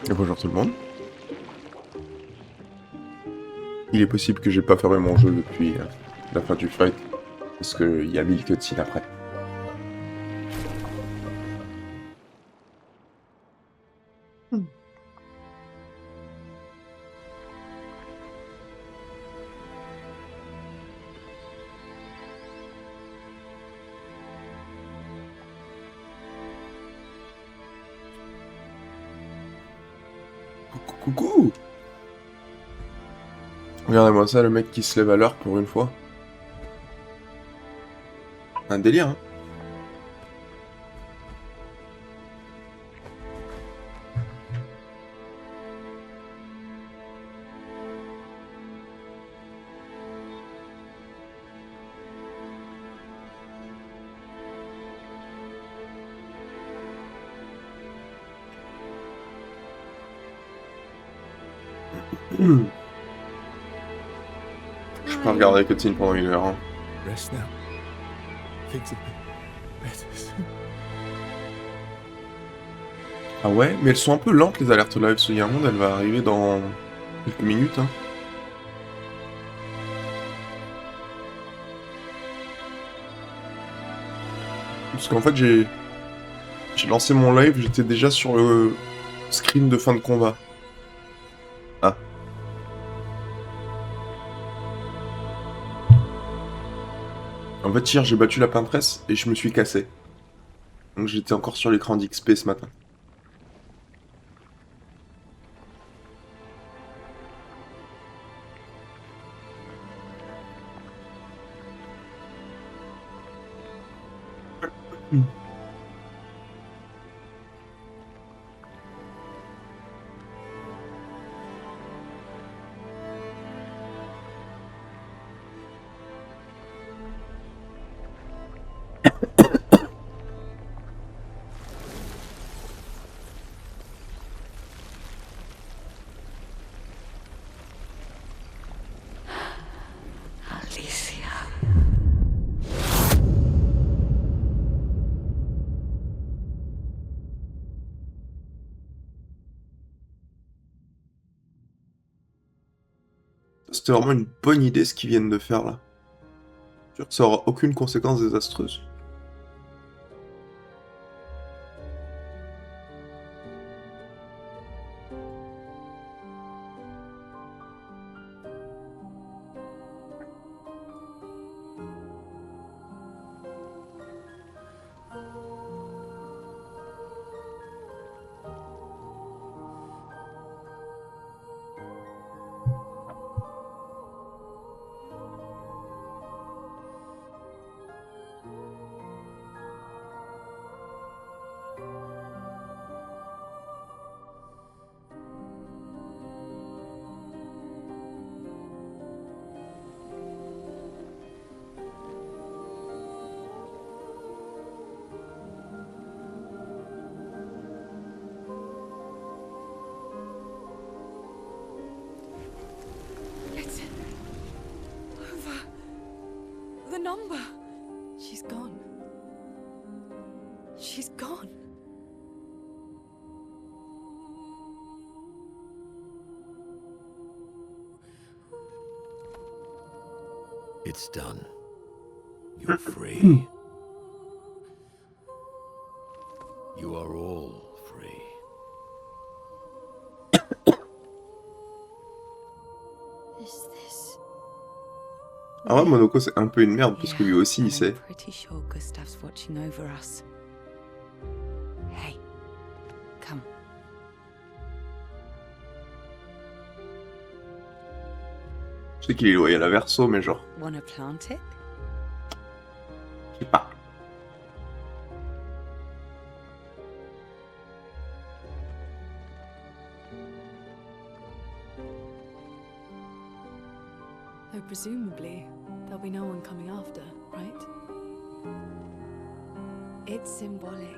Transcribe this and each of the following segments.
Et bonjour tout le monde. Il est possible que j'ai pas fermé mon jeu depuis la fin du fight, parce qu'il y a 1000 cutscenes après. Coucou, coucou. Regardez-moi ça, le mec qui se lève à l'heure pour une fois. Un délire, hein. Je peux regarder la cutscene pendant 1 heure, hein. Rest now. Things will be better soon. Ah ouais, mais elles sont un peu lentes les alertes live, ce monde, elle va arriver dans quelques minutes, hein. Parce qu'en fait j'ai lancé mon live, j'étais déjà sur le screen de fin de combat. Ah. En fait hier j'ai battu la peintresse et je me suis cassé. Donc j'étais encore sur l'écran d'XP ce matin. Alicia. C'était vraiment une bonne idée ce qu'ils viennent de faire là. Je veux dire que ça aura aucune conséquence désastreuse. It's over. The number. She's gone. She's gone. It's done. You're free. You are all free. Is this? Ah ouais, Monoko c'est un peu une merde parce que lui aussi il sait. I'm pretty sure Gustav's watching over us. Hey, come. Je sais qu'il est loyal à Verso, mais genre, Wanna plant it? je sais pas. Though presumably, there'll be no one coming after, right? It's symbolic.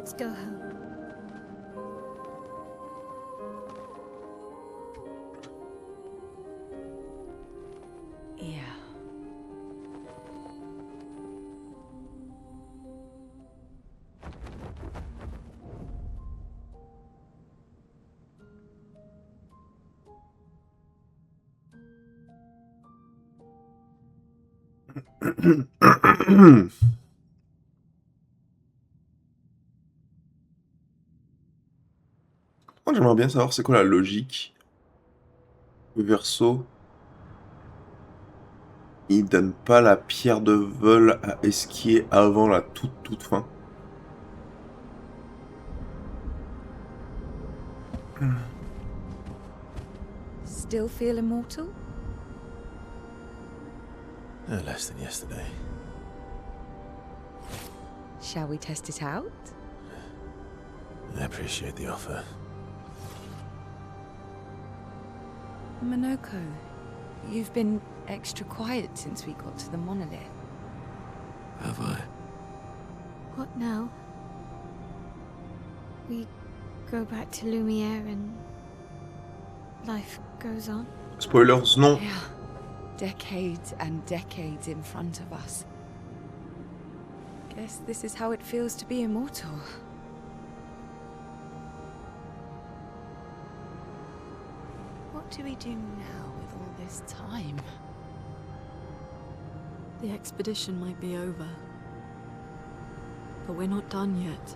Let's go home. Yeah. Moi, j'aimerais bien savoir c'est quoi la logique. Verso, il donne pas la pierre de vol à Esquier avant la toute fin. Still feel immortal? No less than yesterday. Shall we test it out? I appreciate the offer. Monoko, you've been extra quiet since we got to the monolith. Have I? What now? We go back to Lumiere and life goes on? Spoilers, non. Yeah. Decades and decades in front of us. Guess this is how it feels to be immortal. What do we do now with all this time? The expedition might be over. But we're not done yet.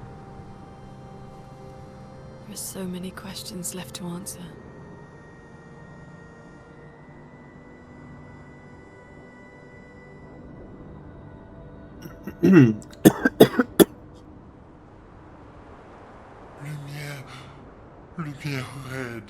There are so many questions left to answer. Lumière red.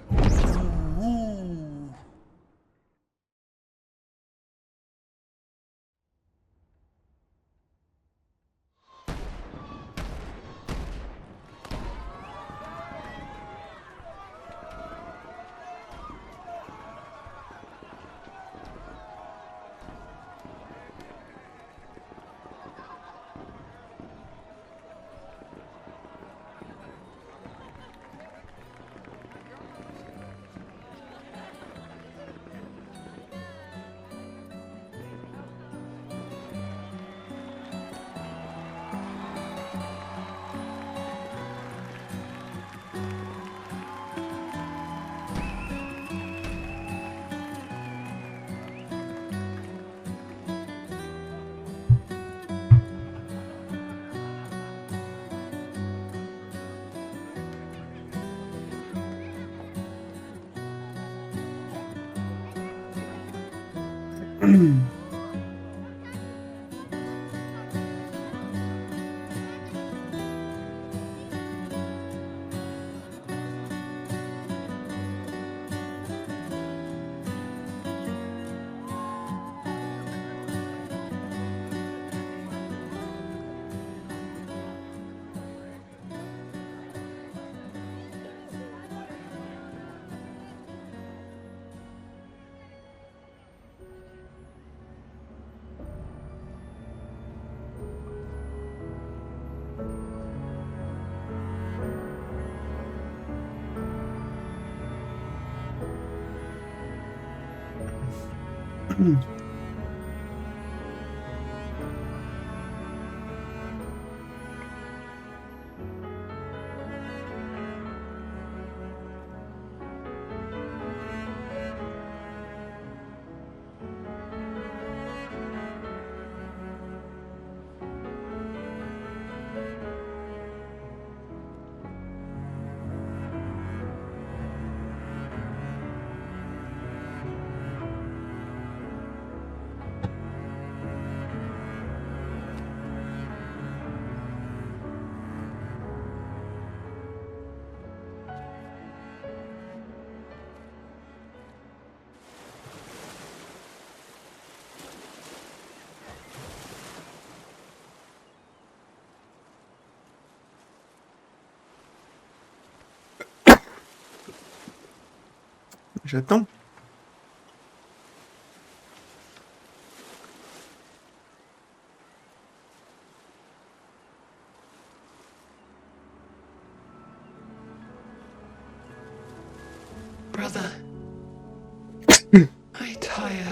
J'attends.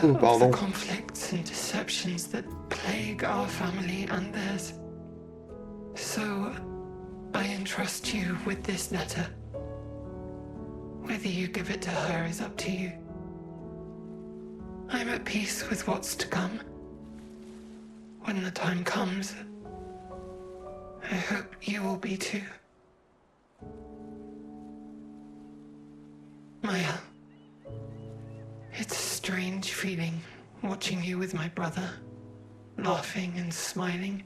Oh, of pardon. the conflicts and deceptions that plague our family and theirs. So, I entrust you with this letter. Whether you give it to her is up to you. I'm at peace with what's to come. When the time comes, I hope you will be too. Maya, it's a strange feeling watching you with my brother, laughing and smiling,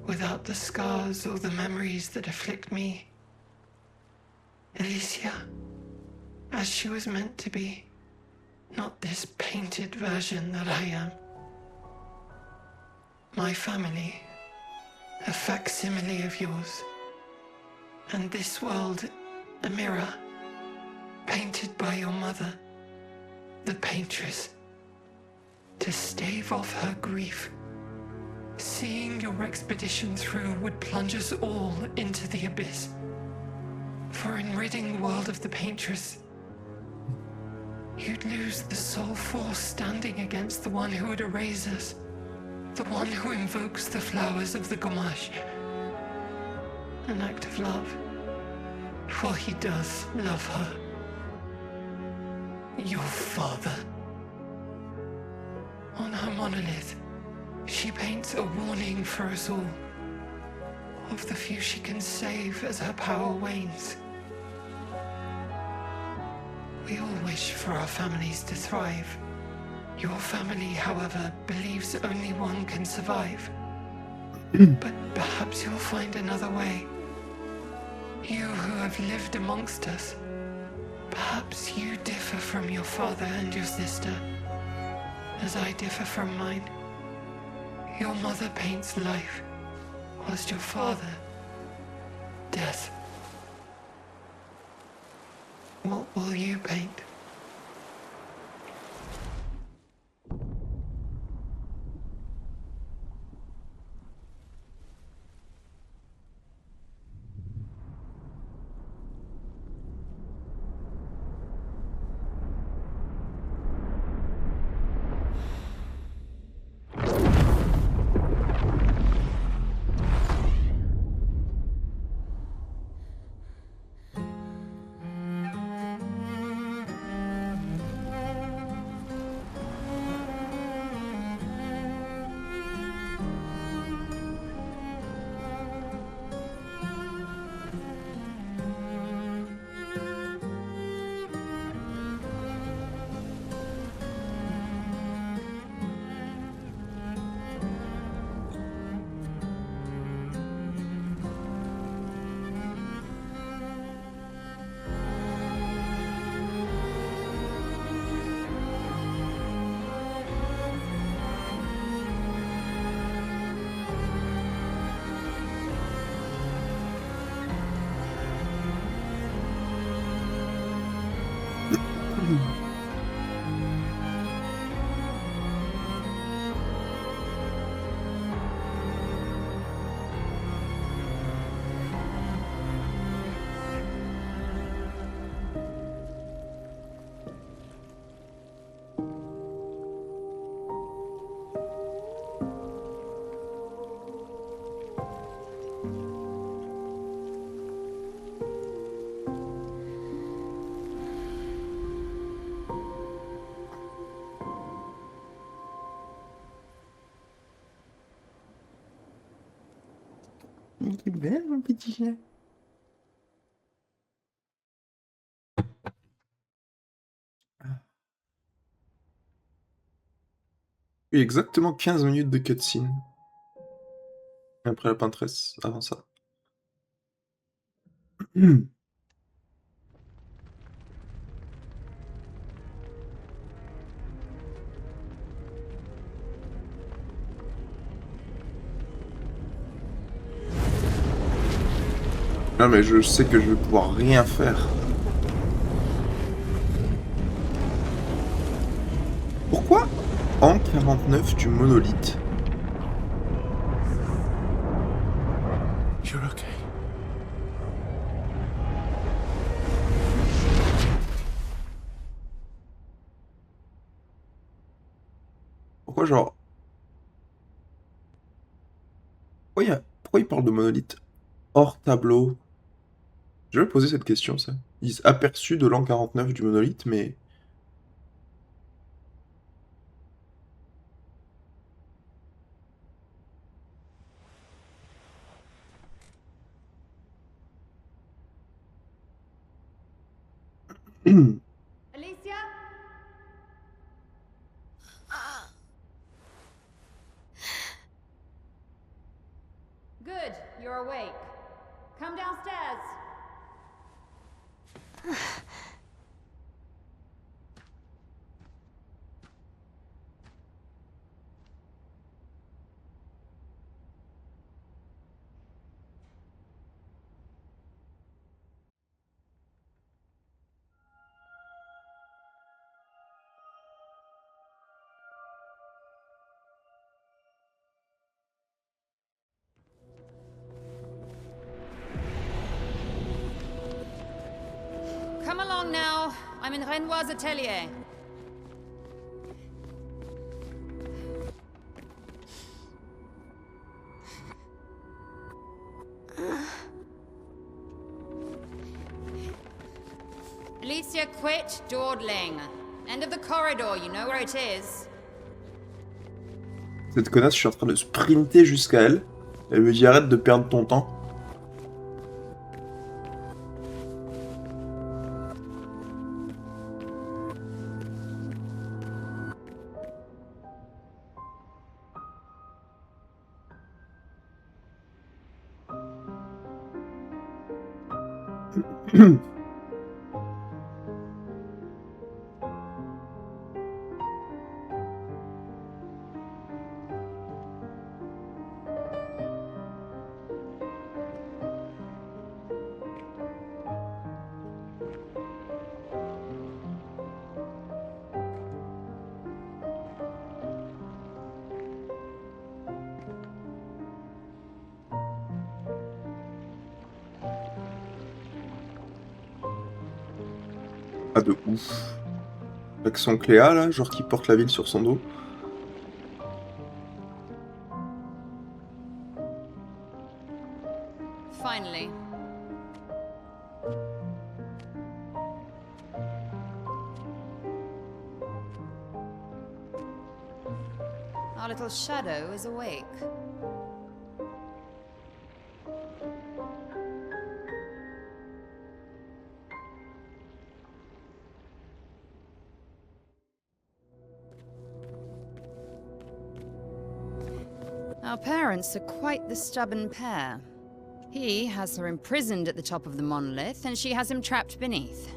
without the scars or the memories that afflict me. Alicia, as she was meant to be, not this painted version that I am. My family, a facsimile of yours, and this world, a mirror, painted by your mother, the paintress, to stave off her grief. Seeing your expedition through would plunge us all into the abyss. For in ridding the world of the paintress, you'd lose the sole force standing against the one who would erase us, the one who invokes the flowers of the Gamash. An act of love, for he does love her. Your father. On her monolith, she paints a warning for us all, of the few she can save as her power wanes. We all wish for our families to thrive. Your family, however, believes only one can survive. But perhaps you'll find another way. You who have lived amongst us, perhaps you differ from your father and your sister, as I differ from mine. Your mother paints life, whilst your father, death. What will you paint? Il est belle, mon petit chien. Il y a exactement 15 minutes de cutscene. Après la peintresse, avant ça. Non mais je sais que je vais pouvoir rien faire. Pourquoi en 49 du monolithe? You're okay. pourquoi genre... Pourquoi il parle de monolithe hors tableau? Je vais poser cette question, ça. Ils aperçus de l'an 49 du monolithe, mais... Alicia? Good, you're awake. Come downstairs. Come along now. I'm in Renoir's atelier. Alicia, quit dawdling. End of the corridor, you know where it is. Cette connasse, je suis en train de sprinter jusqu'à elle. Elle me dit arrête de perdre ton temps. Ah de ouf. L'accent Cléa là, genre qui porte la ville sur son dos. Finally. Our little shadow is awake. Our parents are quite the stubborn pair. He has her imprisoned at the top of the monolith, and she has him trapped beneath.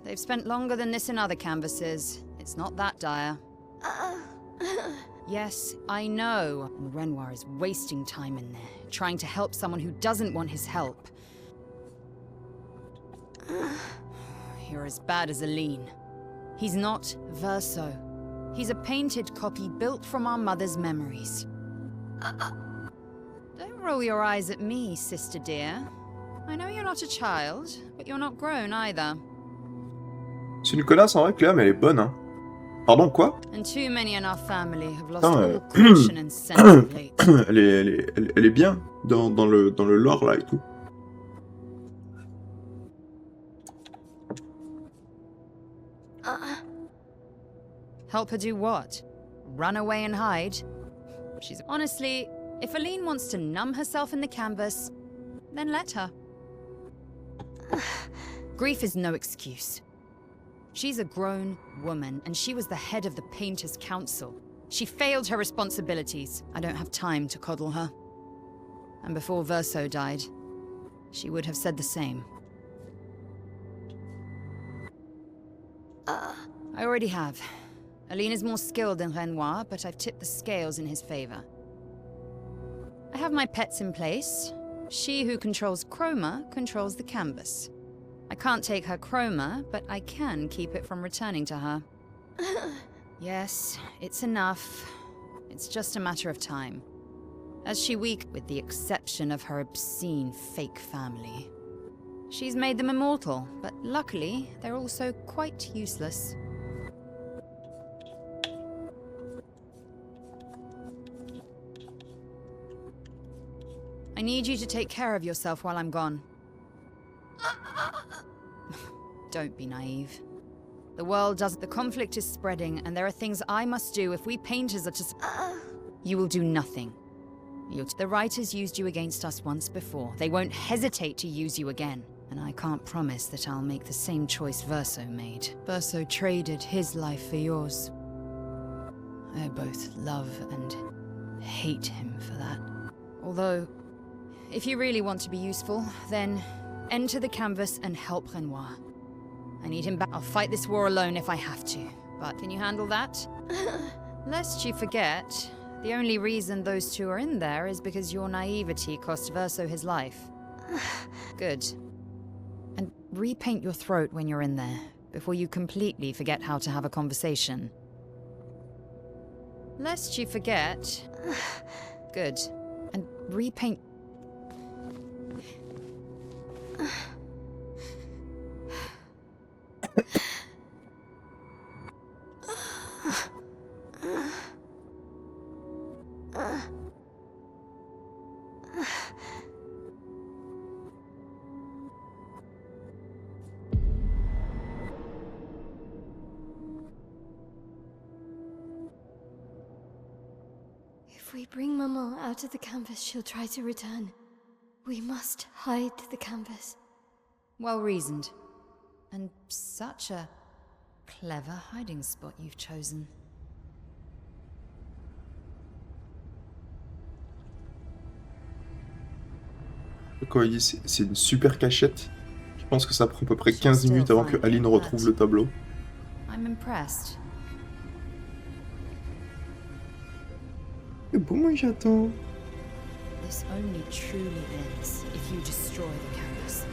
They've spent longer than this in other canvases. It's not that dire. Yes, I know. Renoir is wasting time in there, trying to help someone who doesn't want his help. You're as bad as Aline. He's not Verso. He's a painted copy built from our mother's memories. Don't roll your eyes at me, sister dear. I know you're not a child, but you're not grown either. C'est une connasse en vrai, Cléa, mais elle est bonne, hein. Pardon, quoi? And too many in our family have lost Putain, all caution and sense of late. elle est bien dans le lore là et tout. Help her do what? Run away and hide? She's honestly, if Aline wants to numb herself in the canvas, then let her. Grief is no excuse. She's a grown woman, and she was the head of the Painters' Council. She failed her responsibilities. I don't have time to coddle her. And before Verso died, she would have said the same. I already have. Aline is more skilled than Renoir, but I've tipped the scales in his favor. I have my pets in place. She who controls chroma controls the canvas. I can't take her chroma, but I can keep it from returning to her. Yes, it's enough. It's just a matter of time. As she weak, with the exception of her obscene fake family. She's made them immortal, but luckily, they're also quite useless. I need you to take care of yourself while I'm gone. Don't be naive. The world does. The conflict is spreading, and there are things I must do if we painters are to. You will do nothing. The writers used you against us once before. They won't hesitate to use you again. And I can't promise that I'll make the same choice Verso made. Verso traded his life for yours. I both love and hate him for that. Although, if you really want to be useful, then enter the canvas and help Renoir. I need him back. I'll fight this war alone if I have to. But can you handle that? Lest you forget, the only reason those two are in there is because your naivety cost Verso his life. Good. And repaint your throat when you're in there, before you completely forget how to have a conversation. Lest you forget... Good. And repaint... If we bring Maman out of the canvas, she'll try to return. We must hide the canvas. Well reasoned. And such a clever hiding spot you've chosen. Quand il dit c'est une super cachette, je pense que ça prend à peu près 15 minutes avant que Aline retrouve le tableau. I'm impressed. C'est bon, moi j'attends. This only truly ends if you destroy the canvas.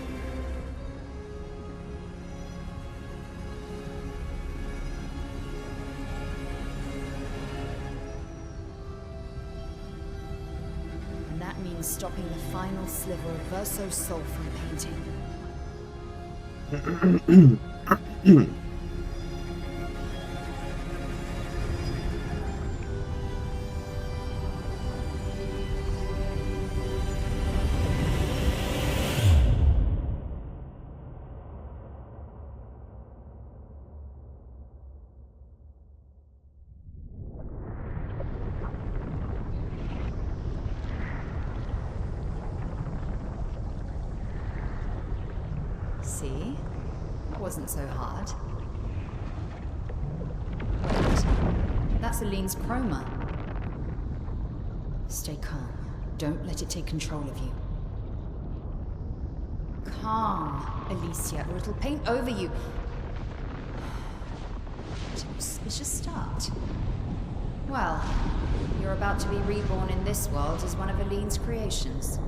And that means stopping the final sliver of Verso's soul from painting. See? That wasn't so hard. Wait. That's Aline's chroma. Stay calm. Don't let it take control of you. Calm, Alicia, or it'll paint over you. What an auspicious start. Well, you're about to be reborn in this world as one of Aline's creations.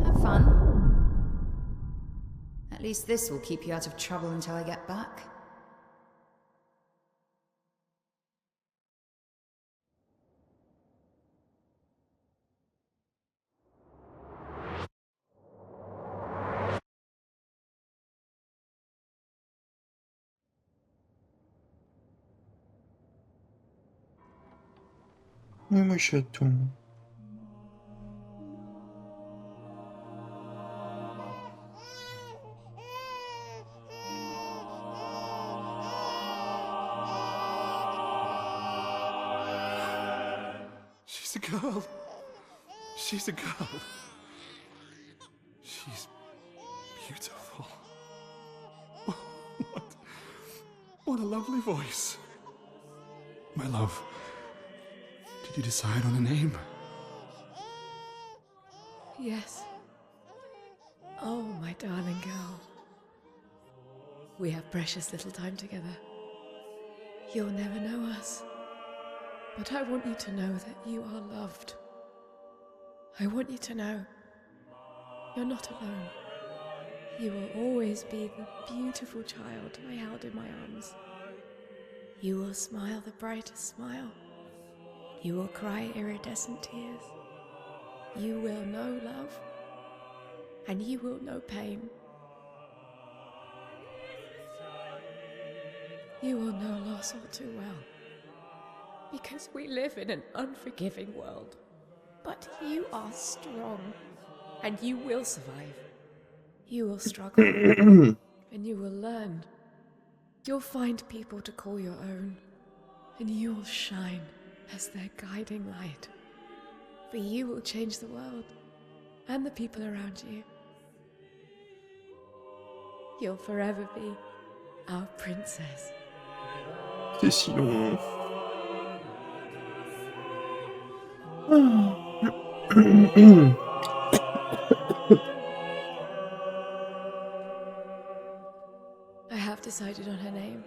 Have fun. At least this will keep you out of trouble until I get back. Oui, moi j'attends. She's a girl. She's a girl. She's beautiful. What a lovely voice. My love, did you decide on a name? Yes. Oh, my darling girl. We have precious little time together. You'll never know us. But I want you to know that you are loved. I want you to know you're not alone. You will always be the beautiful child I held in my arms. You will smile the brightest smile. You will cry iridescent tears. You will know love, and you will know pain. You will know loss all too well. Because we live in an unforgiving world. But you are strong. And you will survive. You will struggle. And you will learn. You'll find people to call your own. And you will shine as their guiding light. For you will change the world. And the people around you. You'll forever be our princess. C'est si long. I have decided on her name.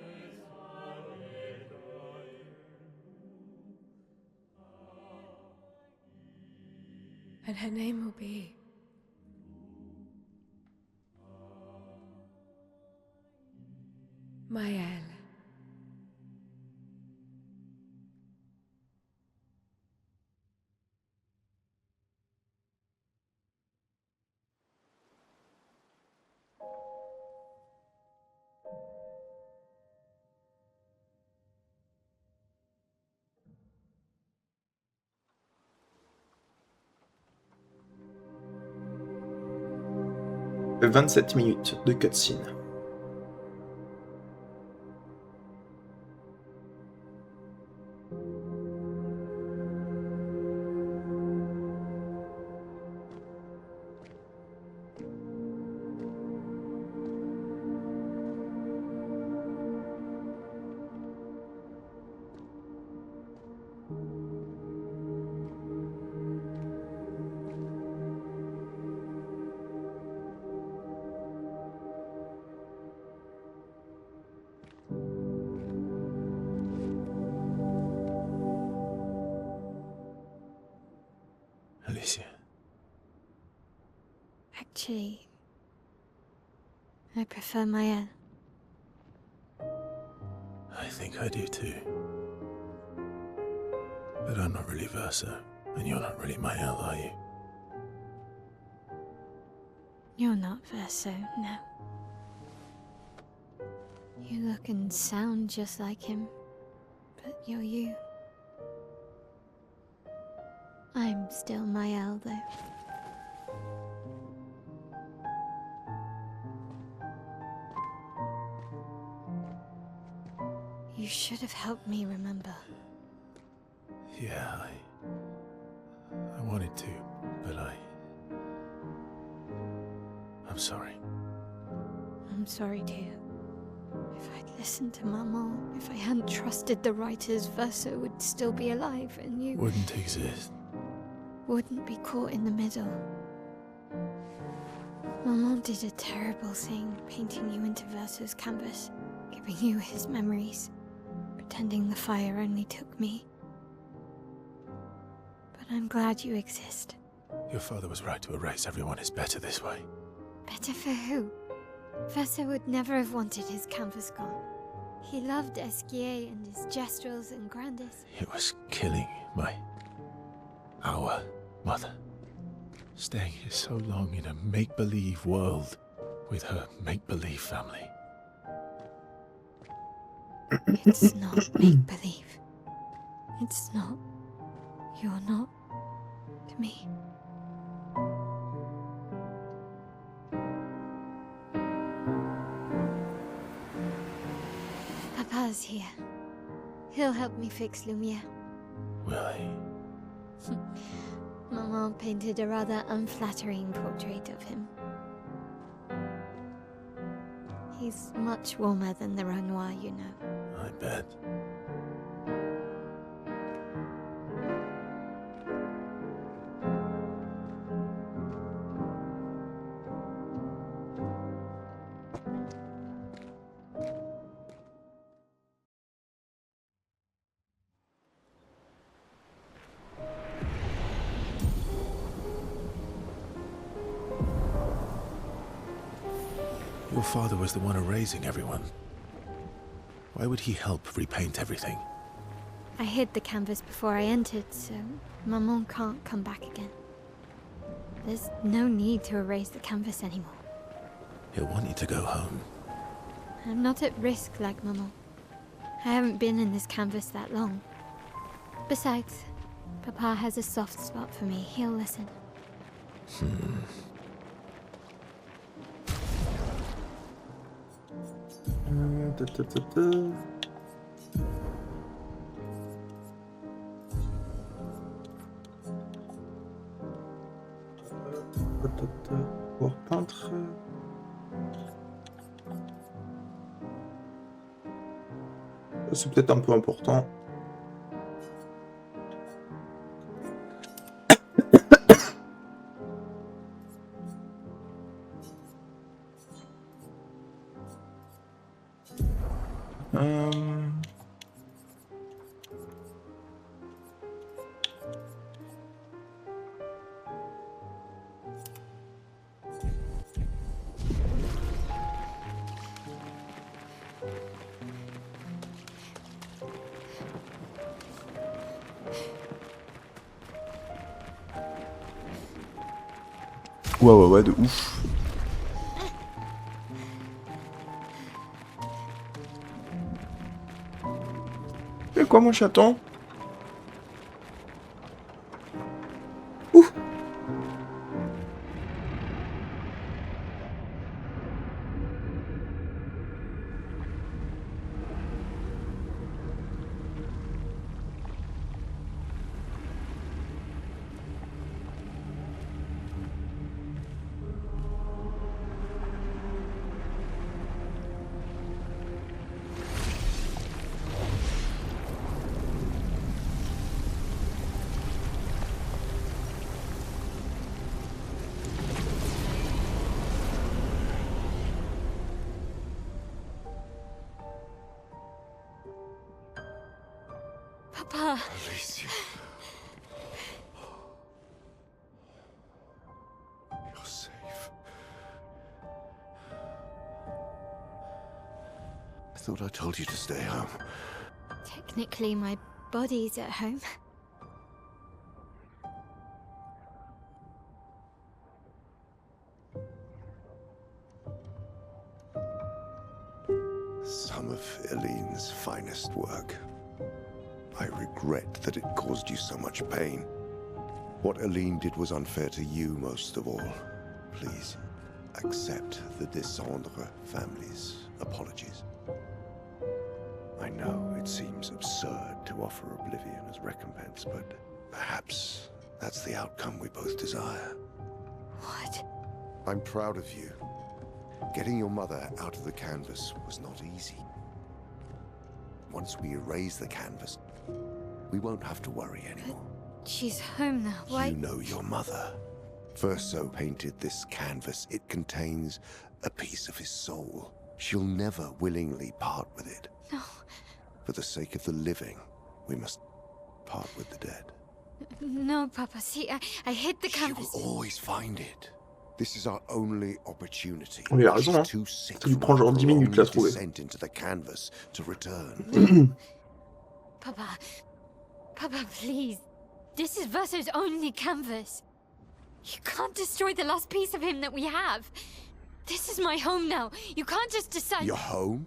And her name will be... Maëlle. « 27 minutes de cutscene. Alicia. Actually, I prefer Maëlle. I think I do too. But I'm not really Verso, and you're not really Maëlle, are you? You're not Verso, no. You look and sound just like him, but you're you. I'm still Maëlle, though. You should have helped me remember. Yeah, I wanted to, but I'm sorry. I'm sorry too. If I'd listened to Maman, if I hadn't trusted the writers, Verso would still be alive and you Wouldn't exist. wouldn't be caught in the middle. Maman did a terrible thing, painting you into Verso's canvas, giving you his memories, pretending the fire only took me. But I'm glad you exist. Your father was right to erase everyone. It's better this way. Better for who? Verso would never have wanted his canvas gone. He loved Esquier and his gestrels and Grandis. It was killing our mother. Staying here so long in a make-believe world with her make-believe family. It's not make-believe. It's not. You're not. To me. Papa's here. He'll help me fix Lumiere. Will he? Maman painted a rather unflattering portrait of him. He's much warmer than the Renoir, you know. I bet. Your father was the one erasing everyone. Why would he help repaint everything? I hid the canvas before I entered, so Maman can't come back again. There's no need to erase the canvas anymore. He'll want you to go home. I'm not at risk like Maman. I haven't been in this canvas that long. Besides, Papa has a soft spot for me. He'll listen. Ta, ta, ta, ta. Ta, ta, ta. Pouvoir peintre. Ça, c'est peut-être un peu important. Ouais, de ouf. C'est quoi mon chaton? Ouf. Papa. Alicia. You're safe. I thought I told you to stay home. Technically, my body's at home. Some of Elene's finest work. I regret that it caused you so much pain. What Elene did was unfair to you most of all. Please, accept the Descendre family's apologies. I know it seems absurd to offer oblivion as recompense, but perhaps that's the outcome we both desire. What? I'm proud of you. Getting your mother out of the canvas was not easy. Once we erase the canvas, we won't have to worry anymore. She's home now. Why? You know your mother. Verso painted this canvas. It contains a piece of his soul. She'll never willingly part with it. No. For the sake of the living, we must part with the dead. No, Papa. See, I hid the She canvas. will always find it. This is our only opportunity. Oui, il a raison, hein. She's too sick Ça lui from prend genre her 10 minutes de la prolonged trouver. descent into the canvas to return. Papa. Papa, please. This is Verso's only canvas. You can't destroy the last piece of him that we have. This is my home now. You can't just decide. Your home?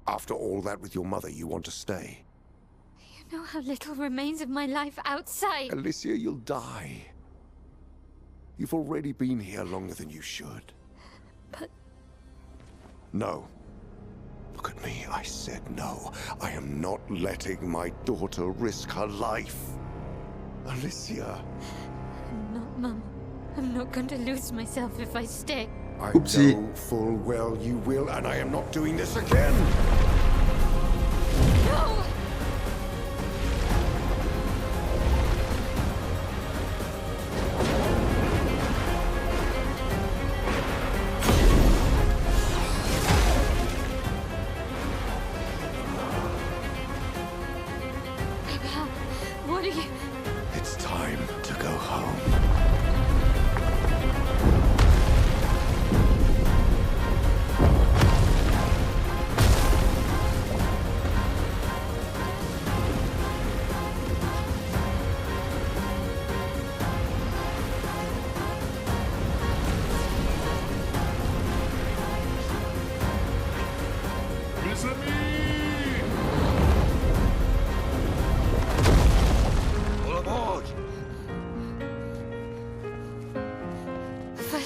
After all that with your mother, you want to stay? You know how little remains of my life outside. Alicia, you'll die. You've already been here longer than you should. But... No. Look at me, I said no. I am not letting my daughter risk her life. Alicia. No, Mama. I'm not going to lose myself if I stay. I Oopsie. know full well you will, and I am not doing this again! No! Papa, what are you... It's time to go home.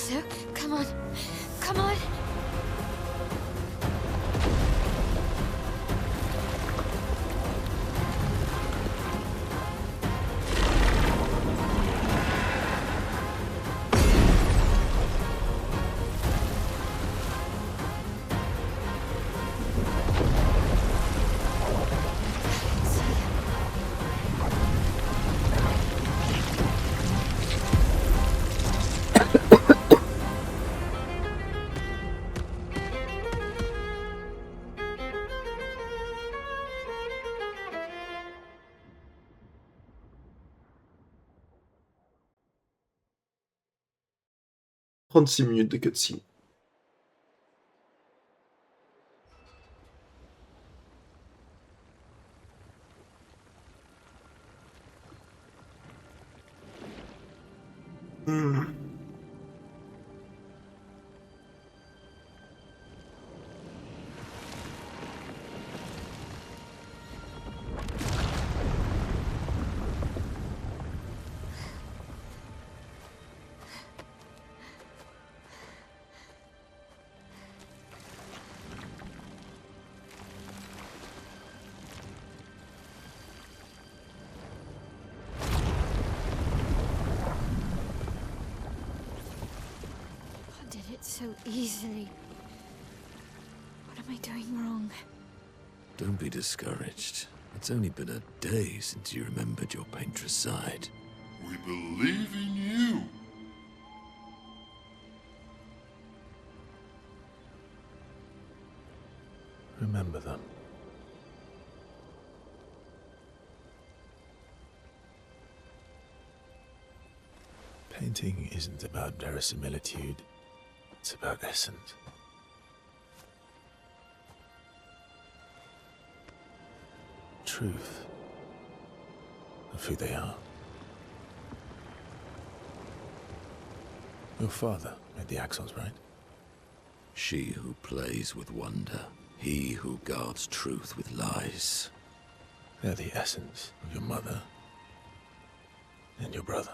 Verso, come on. Come on. « 36 minutes de cutscene. I did it so easily. What am I doing wrong? Don't be discouraged. It's only been a day since you remembered your paintress side. We believe in you. Remember them. Painting isn't about verisimilitude, it's about essence. Truth of who they are. Your father made the axles, right? She who plays with wonder, he who guards truth with lies. They're the essence of your mother and your brother.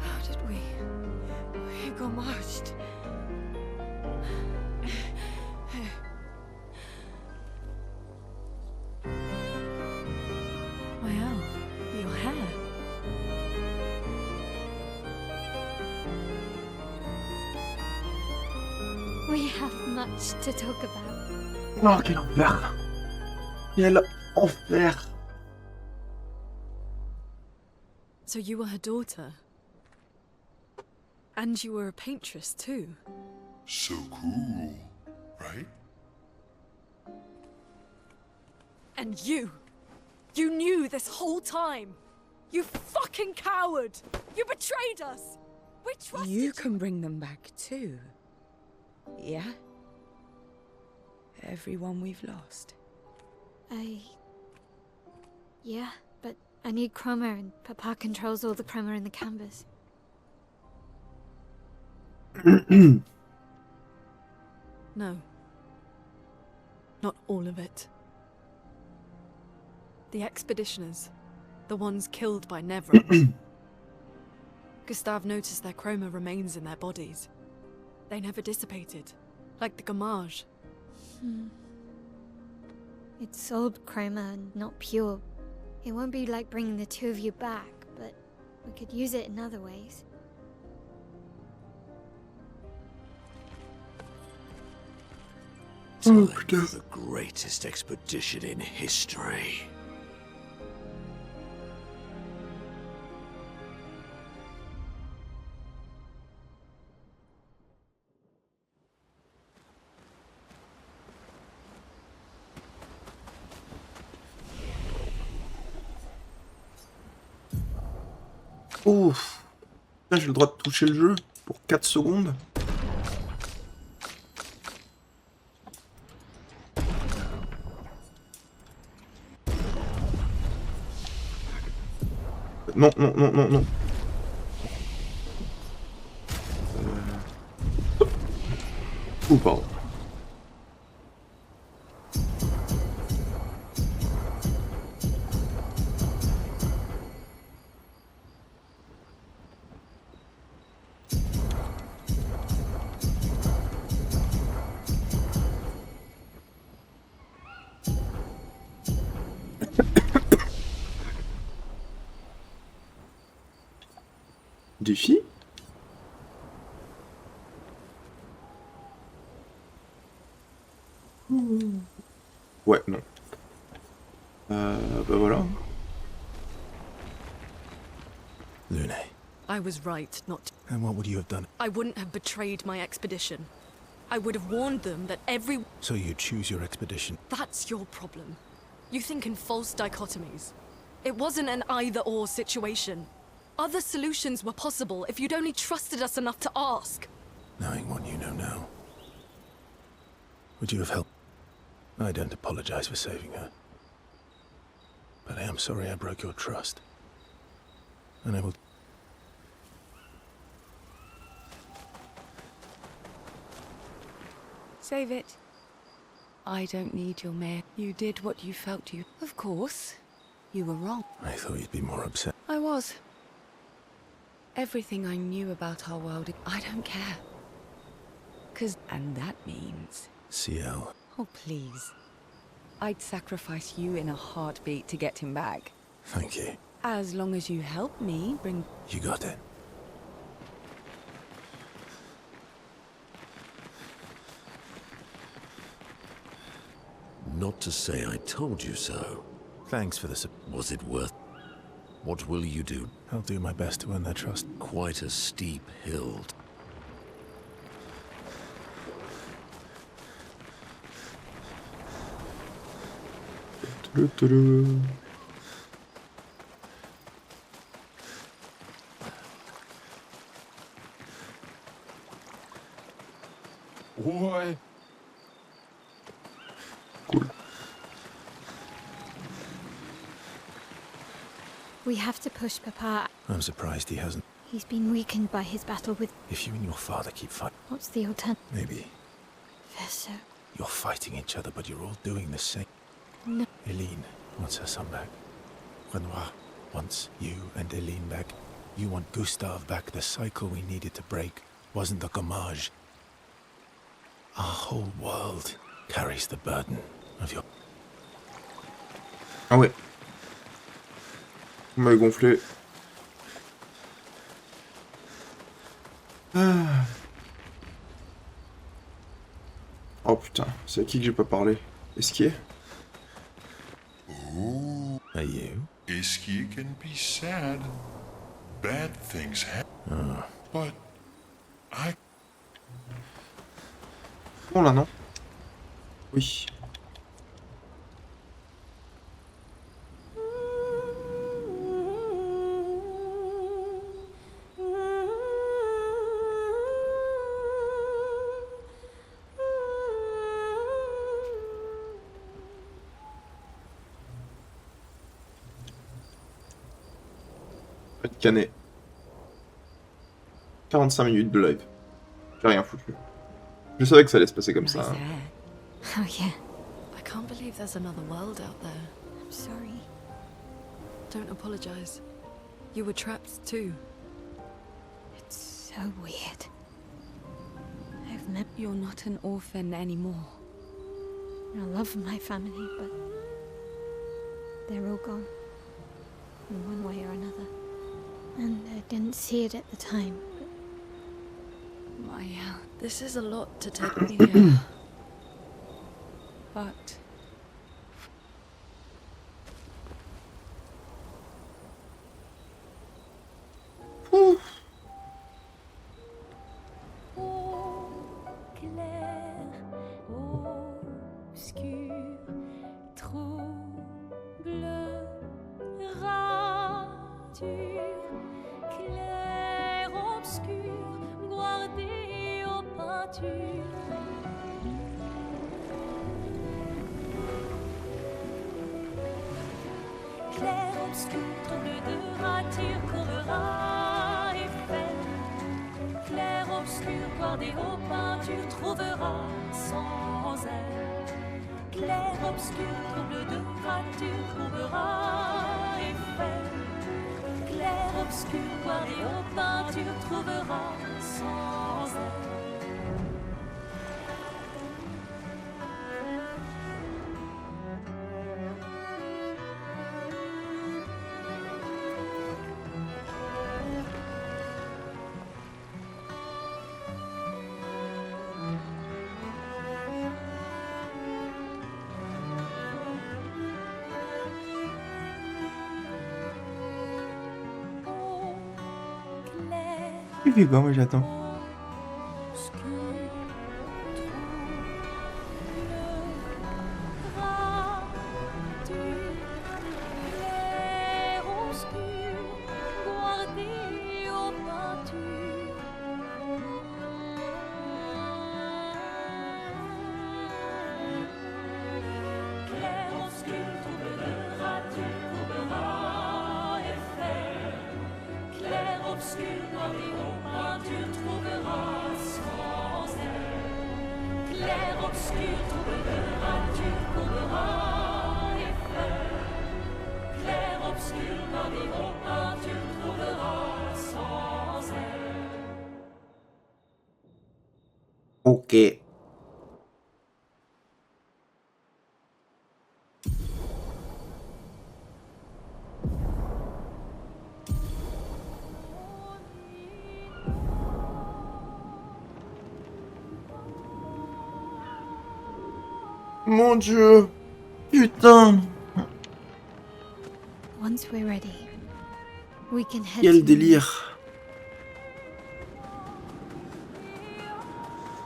How did we got marched? Wow, your hair. We have much to talk about. Oh, quel enfer! Quel enfer! So you were her daughter? And you were a paintress too? So cool, right? And you knew this whole time! You fucking coward! You betrayed us! We trusted You can bring them back too. Yeah? Everyone we've lost. Yeah, but I need chroma and Papa controls all the chroma in the canvas. No. Not all of it. The expeditioners. The ones killed by Nevra. Gustav noticed their chroma remains in their bodies. They never dissipated. Like the Gamage. It's old chroma and not pure. It won't be like bringing the two of you back, but we could use it in other ways. Time for the greatest expedition in history. Ouf! Là, j'ai le droit de toucher le jeu pour 4 secondes. Non, non, non, non, non. Oh, pardon. Défi? Ouais, non. Bah voilà. Lune. I was right not to. And what would you have done? I wouldn't have betrayed my expedition. I would have warned them that every. So you choose your expedition. That's your problem. You think in false dichotomies. It wasn't an either-or situation. Other solutions were possible if you'd only trusted us enough to ask. Knowing what you know now. Would you have helped? I don't apologize for saving her. But I am sorry I broke your trust. And I will... Save it. I don't need your mare. You did what you felt you... Of course. You were wrong. I thought you'd be more upset. I was. Everything I knew about our world, I don't care. 'Cause... And that means... CL. Oh, please. I'd sacrifice you in a heartbeat to get him back. Thank you. As long as you help me bring... You got it. Not to say I told you so. Thanks for the Was it worth? What will you do? I'll do my best to earn their trust. Quite a steep hill. Ouais. Cool. We have to push Papa. I'm surprised he hasn't. He's been weakened by his battle with... If you and your father keep fighting, What's the alternative? maybe Verso. you're fighting each other, but you're all doing the same. No. Eileen wants her son back. Renoir wants you and Eileen back. You want Gustave back. The cycle we needed to break wasn't the gommage. Our whole world carries the burden of your... Ah ouais. Vous m'avez gonflé. Ah. Oh putain, c'est à qui que j'ai pas parlé? Esquier? Ooh, Are you? Isky can be sad. Bad things happen. But I... Bon là, non? Oui. Canet. 45 minutes de live. J'ai rien foutu. Je savais que ça allait se passer comme ça. Nice Hein. hair. Oh, yeah. I can't believe there's another world out there. I'm sorry. Don't apologize. You were trapped too. It's so weird. I've never... You're not an orphan anymore. I love my family, but... they're all gone. In one way or another. And I didn't see it at the time, but... Maya, this is a lot to take on here. But... Clair obscur, trouble de rature, courbera et fait. Clair, obscur, bordé aux peintures, trouvera sans aide. Clair, obscur, trouble de rature, courbera et fait. Clair, obscur, bordé aux peintures, trouvera sans aide. Il fait quoi, moi j'attends. Ok. Mon Dieu. Putain. Once we're ready, we can head Quel to- délire.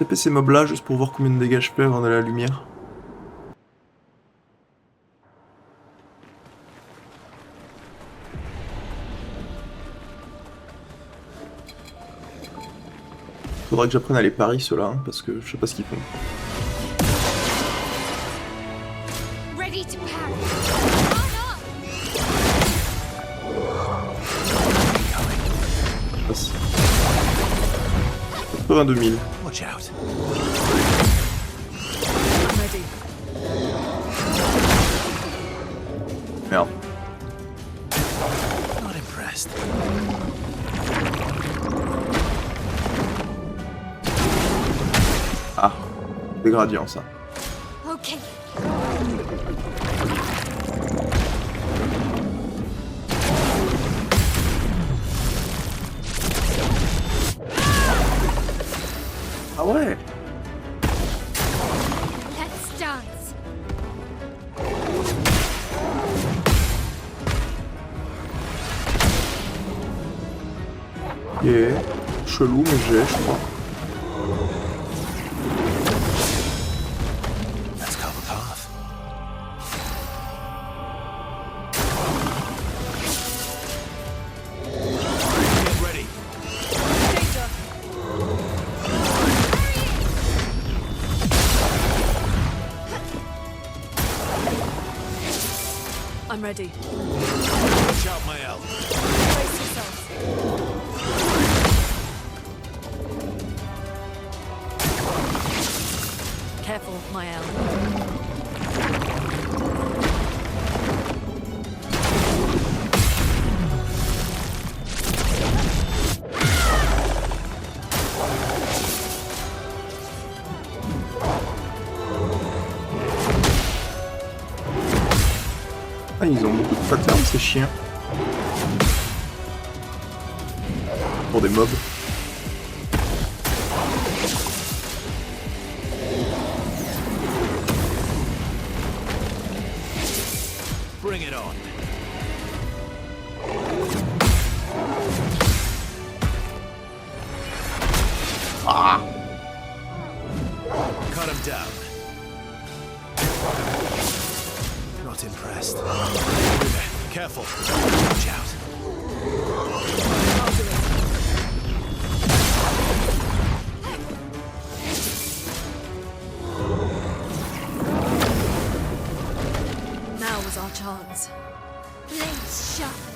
Taper ces mobs là juste pour voir combien de dégâts je fais avant d'aller à la lumière. Faudra que j'apprenne à les paris ceux-là, hein, parce que je sais pas ce qu'ils font. Ready to parry. 82 000. Watch out. I'm ready. Merde. Not impressed. Ah, des gradients ça. Okay. Ah ouais. Let's dance. Yeah. Chelou mais j'ai, je crois. Let's carve a path. Get ready. Danger. I'm ready. Watch out, Mael. Brace yourselves. Careful, Mael. Ah, ils ont beaucoup de patterns ces chiens. Pour des mobs. Bring it on. Ah. Cut him down. Not impressed. Careful. Watch out. Now was our chance. Blades sharpened.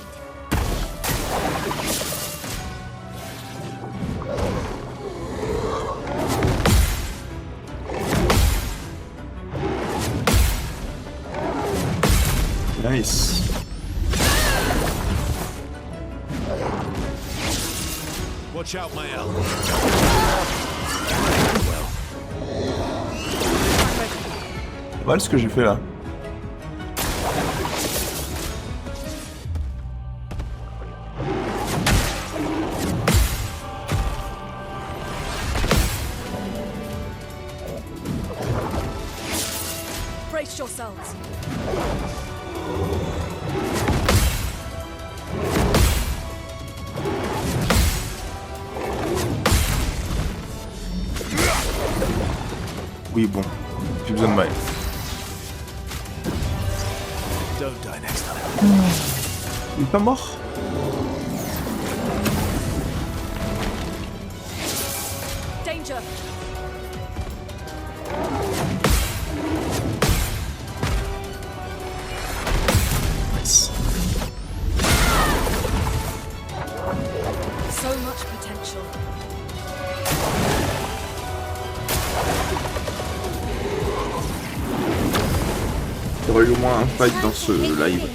Nice. Watch out, Mael. Pas mal ce que j'ai fait là. Brace yourselves. Oui, bon. Plus besoin de maille. Don't die next time. Il est pas mort? Danger. Nice. So much potential. Il y aurait eu au moins un fight dans ce live.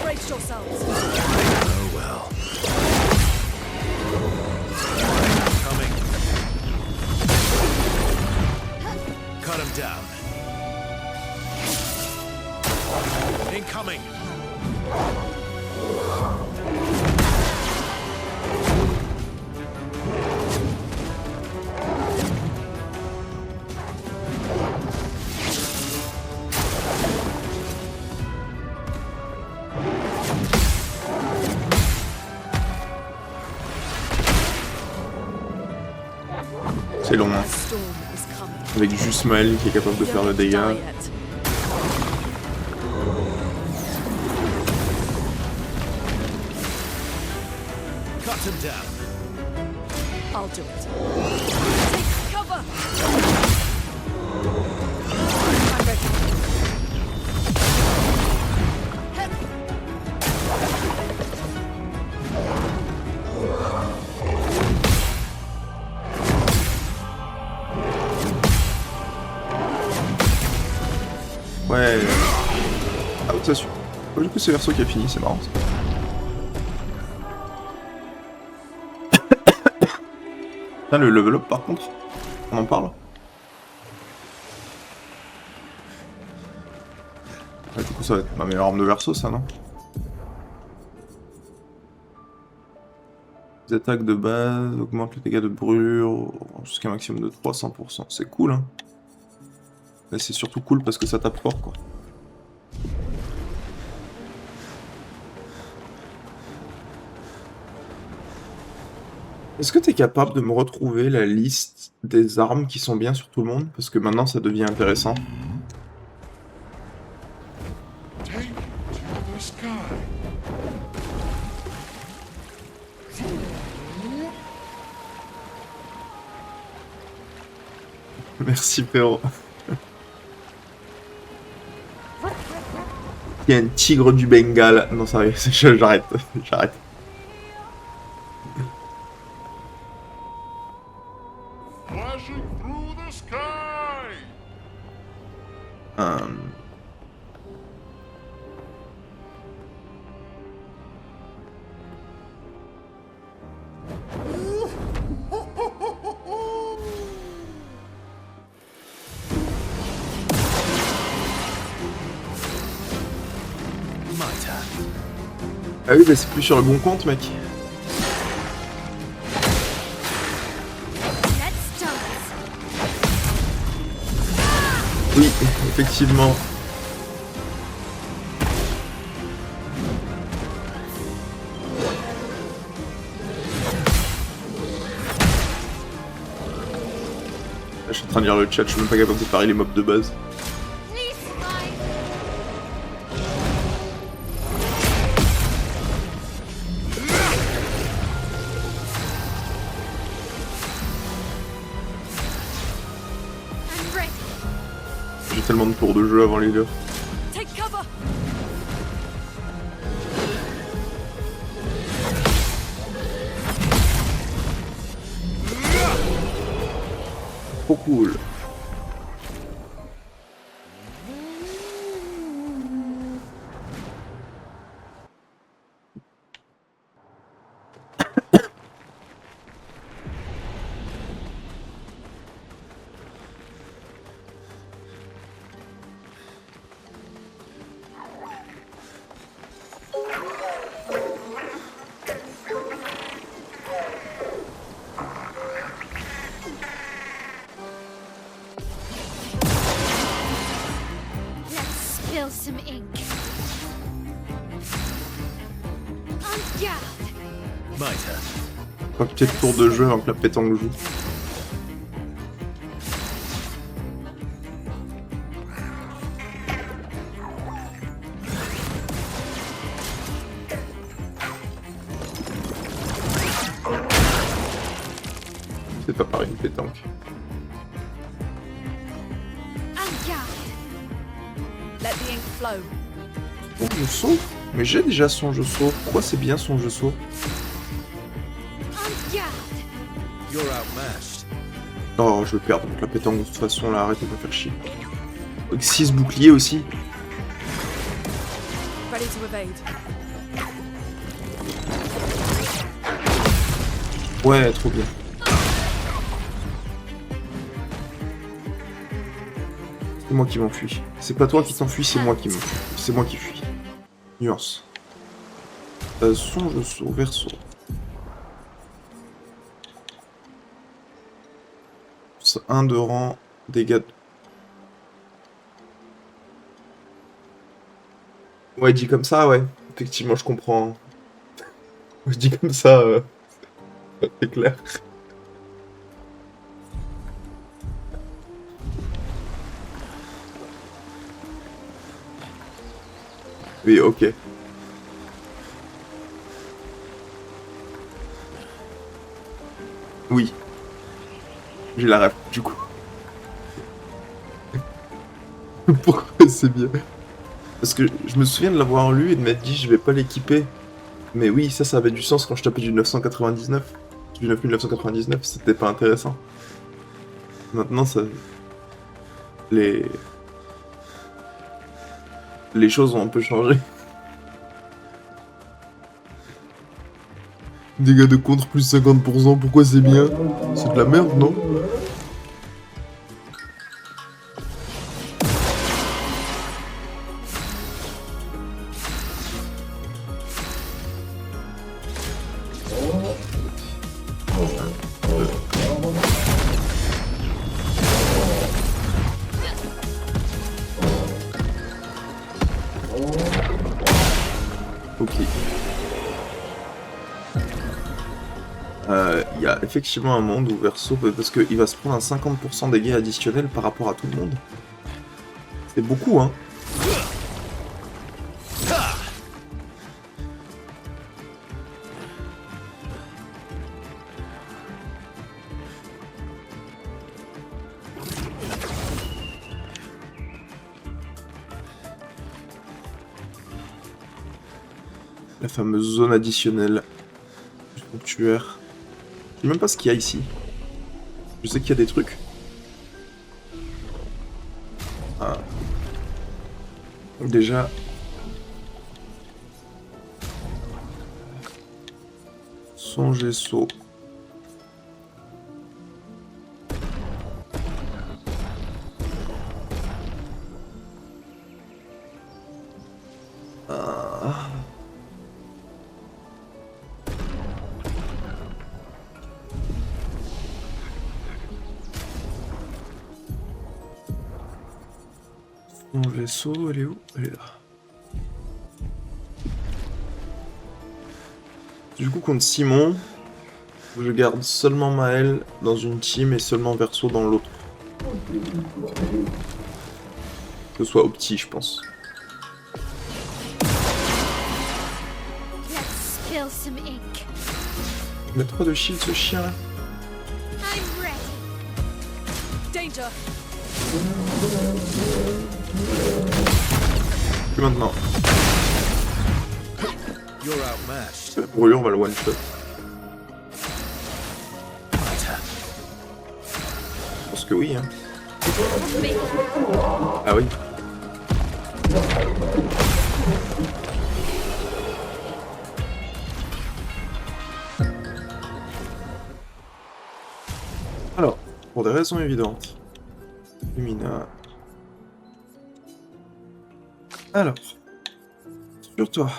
Brace yourselves. Oh well. Coming. Cut him down. Incoming. C'est long, hein. Storm is coming. Avec juste Mael qui est capable de faire le dégât. Cut him down. I'll do it. Take cover. I'm ready. Ouais. Ah, ça suit. Du coup, c'est Verso qui a fini, c'est marrant ça. Putain, le level up par contre, on en parle. Ouais, du coup, ça va être ma meilleure arme de Verso, ça, non? Les attaques de base augmentent les dégâts de brûlure jusqu'à un maximum de 300%. C'est cool, hein. Mais c'est surtout cool parce que ça tape fort, quoi. Est-ce que t'es capable de me retrouver la liste des armes qui sont bien sur tout le monde? Parce que maintenant ça devient intéressant. Take to the sky. Merci Péro. Il y a un tigre du Bengale. Non, ça va, j'arrête. J'arrête. Flashing through the sky. Ah oui, bah c'est plus sur le bon compte, mec. Oui, effectivement. Là, je suis en train de lire le chat, je suis même pas capable de parer les mobs de base. J'ai tellement de tours de jeu avant les deux. Take cover. trop cool. Spill some ink. En garde. My turn. Un petit tour de jeu avant que la pétanque joue. C'est pas pareil une pétanque. En garde. Let the ink flow. Son je saut. Mais j'ai déjà son je saut. Pourquoi c'est bien son je saut? En garde. You're outmatched. Oh, je vais perdre donc la pétanque de toute façon là, arrêtez de me faire chier. Avec 6 boucliers aussi. Ready to evade. Ouais, trop bien. C'est moi qui m'enfuis. C'est pas toi qui t'enfuis, c'est moi qui m'enfuis. C'est moi qui fuis. Nuance. Son je saut, verso. C'est 1 de rang, dégâts. Ouais, dit comme ça, ouais. Effectivement, je comprends. Je dis comme ça, c'est clair. Oui, ok. Oui. J'ai la ref, du coup. Pourquoi c'est bien? Parce que je me souviens de l'avoir lu et de m'être dit je vais pas l'équiper. Mais oui, ça avait du sens quand je tapais du 999. Du 9999, c'était pas intéressant. Maintenant, ça... Les choses ont un peu changé. Dégâts de contre plus 50%, pourquoi c'est bien? C'est de la merde, non? Ok. Il y a effectivement un monde où Verso, parce qu'il va se prendre un 50% dégâts additionnels par rapport à tout le monde. C'est beaucoup, hein. La fameuse zone additionnelle du sanctuaire. Je sais même pas ce qu'il y a ici. Je sais qu'il y a des trucs. Ah. Déjà... Songe saut. Ah. Mon vaisseau, elle est où? Elle est là. Du coup, contre Simon, je garde seulement Maël dans une team et seulement Verso dans l'autre. Que ce soit au petit, je pense. Let's spill some ink. Il a 3 de shield, ce chien là. I'm ready. Danger. Plus maintenant. You're outmatched. La brûlure va le one shot. Je pense que oui, hein. Ah oui. Alors, pour des raisons évidentes. Lumina. Alors, sur toi.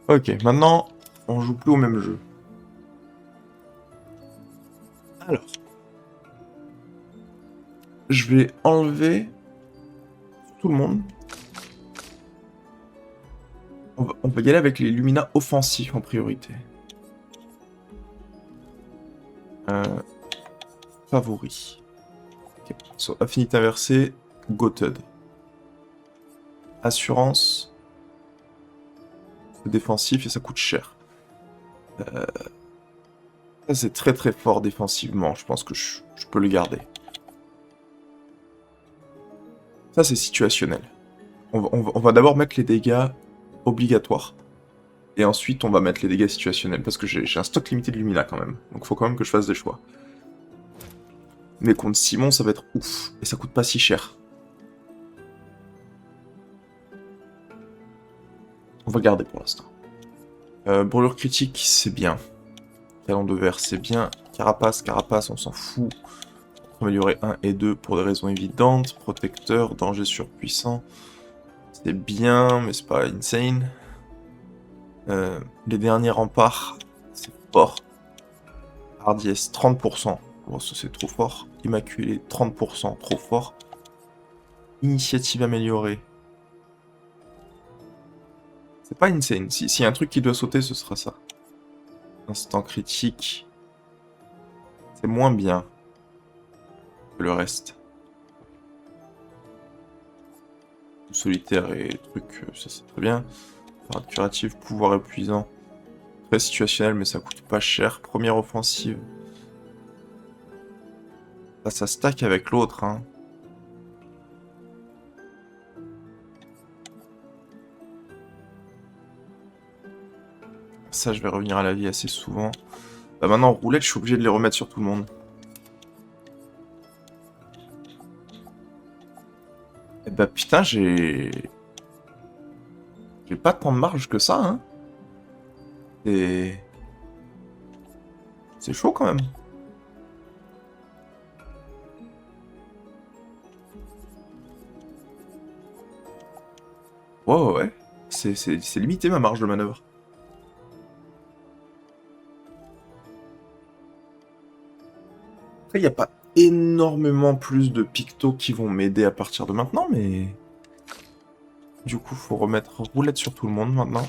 Ok, maintenant, on joue plus au même jeu. Alors, je vais enlever tout le monde. On va y aller avec les Lumina offensifs en priorité. Favoris. Okay. So, affinité inversée, Goated. Assurance. C'est défensif et ça coûte cher. Ça c'est très très fort défensivement, je pense que je peux le garder. Ça c'est situationnel. On va d'abord mettre les dégâts obligatoires. Et ensuite on va mettre les dégâts situationnels, parce que j'ai un stock limité de Lumina quand même. Donc il faut quand même que je fasse des choix. Mais contre Simon ça va être ouf, et ça coûte pas si cher. On va garder pour l'instant. Brûlure critique, c'est bien. Talon de verre, c'est bien. Carapace, on s'en fout. Améliorer 1 et 2 pour des raisons évidentes. Protecteur, danger surpuissant. C'est bien, mais c'est pas insane. Les derniers remparts, c'est fort. Hardiesse, 30%. Bon, ça c'est trop fort. Immaculé, 30%, trop fort. Initiative améliorée. C'est pas insane. S'il y a un truc qui doit sauter, ce sera ça. Instant critique. C'est moins bien que le reste. Solitaire et truc, ça c'est très bien. Parade curative, pouvoir épuisant. Très situationnel, mais ça coûte pas cher. Première offensive. Là, ça stack avec l'autre, hein. Ça, je vais revenir à la vie assez souvent. Bah maintenant, roulette, je suis obligé de les remettre sur tout le monde. Et bah putain, j'ai pas tant de marge que ça, hein. C'est chaud quand même. Ouais. C'est limité ma marge de manœuvre. Après, il n'y a pas énormément plus de pictos qui vont m'aider à partir de maintenant, mais... Du coup, faut remettre roulette sur tout le monde maintenant.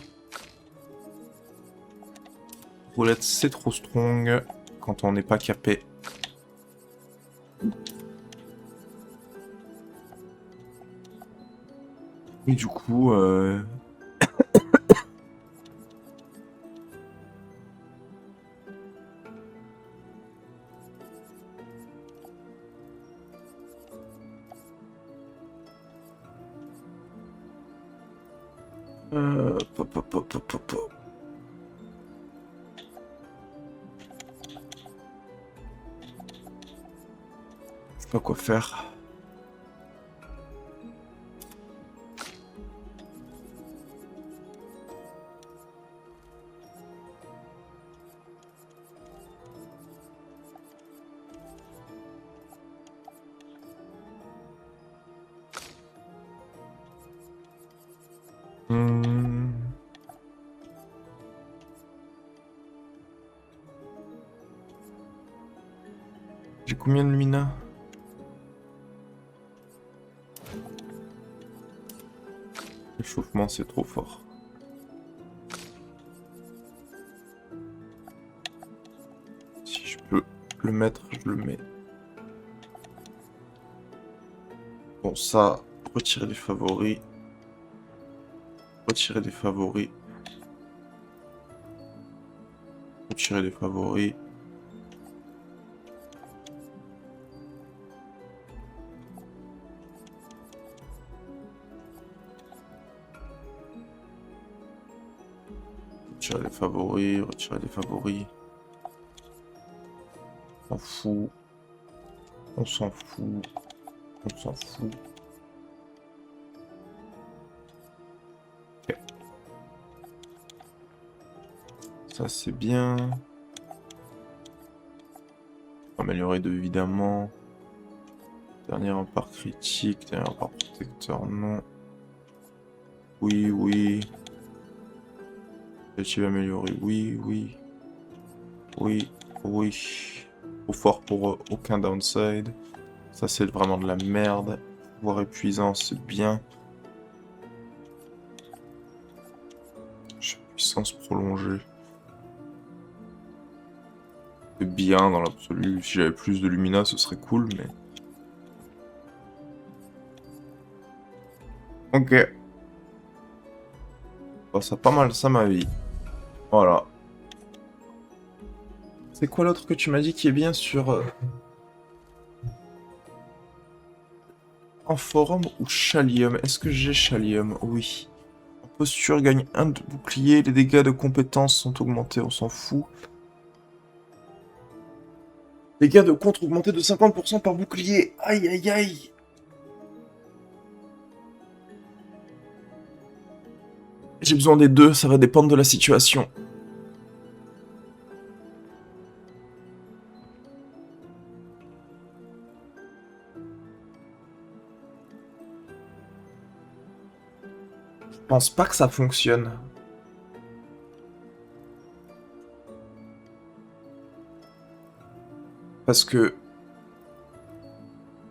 Roulette, c'est trop strong quand on n'est pas capé. Et du coup... Je sais pas quoi faire. J'ai combien de Lumina? L'échauffement, c'est trop fort. Si je peux le mettre, je le mets. Bon, ça, retirer des favoris. Retirer des favoris. Retirer des favoris. Retirer les favoris, retirer les favoris. On s'en fout. On s'en fout. On s'en fout. Ok. Ça c'est bien. Améliorer de évidemment. Dernier rempart critique, dernier rempart protecteur, non. Oui, oui. Tu vas améliorer, oui, oui. Oui, oui. Trop fort pour aucun downside. Ça c'est vraiment de la merde. Pouvoir épuisant, c'est bien. Puissance prolongée. C'est bien dans l'absolu. Si j'avais plus de Lumina, ce serait cool, mais... Ok. Bon, ça a pas mal ça ma vie. Voilà. C'est quoi l'autre que tu m'as dit qui est bien sur... En forum ou Chalium? Est-ce que j'ai Chalium? Oui. En posture, gagne 1 de bouclier. Les dégâts de compétences sont augmentés, on s'en fout. Dégâts de contre augmentés de 50% par bouclier. Aïe aïe aïe. J'ai besoin des deux, ça va dépendre de la situation. Je pense pas que ça fonctionne. Parce que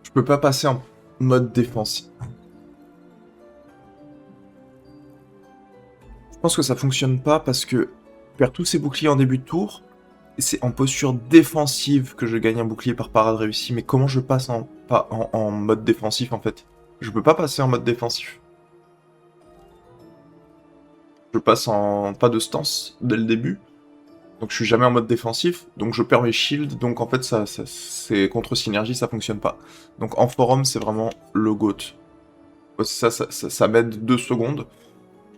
je peux pas passer en mode défensif. Je pense que ça fonctionne pas parce que je perds tous ces boucliers en début de tour. Et c'est en posture défensive que je gagne un bouclier par parade réussie. Mais comment je passe en mode défensif en fait? Je peux pas passer en mode défensif. Je passe en pas de stance dès le début. Donc je suis jamais en mode défensif. Donc je perds mes shields. Donc en fait ça c'est contre synergie, ça fonctionne pas. Donc en forum c'est vraiment le GOAT. Ça m'aide 2 secondes.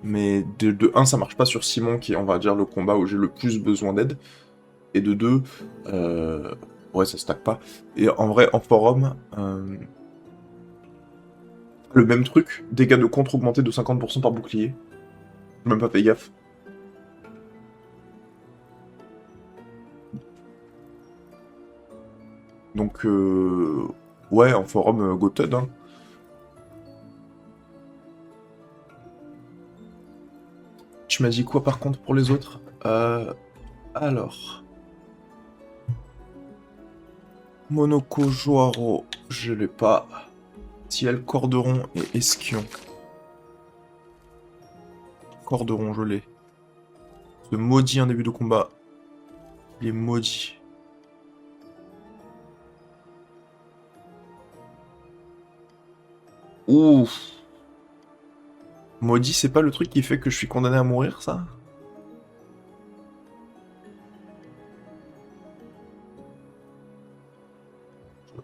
Mais de 1 ça marche pas sur Simon qui est on va dire le combat où j'ai le plus besoin d'aide. Et de 2, ouais ça stack pas. Et en vrai en forum, le même truc, dégâts de contre augmentés de 50% par bouclier. J'ai même pas fait gaffe. Donc ouais en forum goated hein. Tu m'as dit quoi par contre pour les autres? Alors... Monoko Joaro, je l'ai pas. Ciel, Corderon et Esquion. Corderon, je l'ai. Ce maudit en début de combat. Il est maudit. Ouf. Maudit, c'est pas le truc qui fait que je suis condamné à mourir, ça?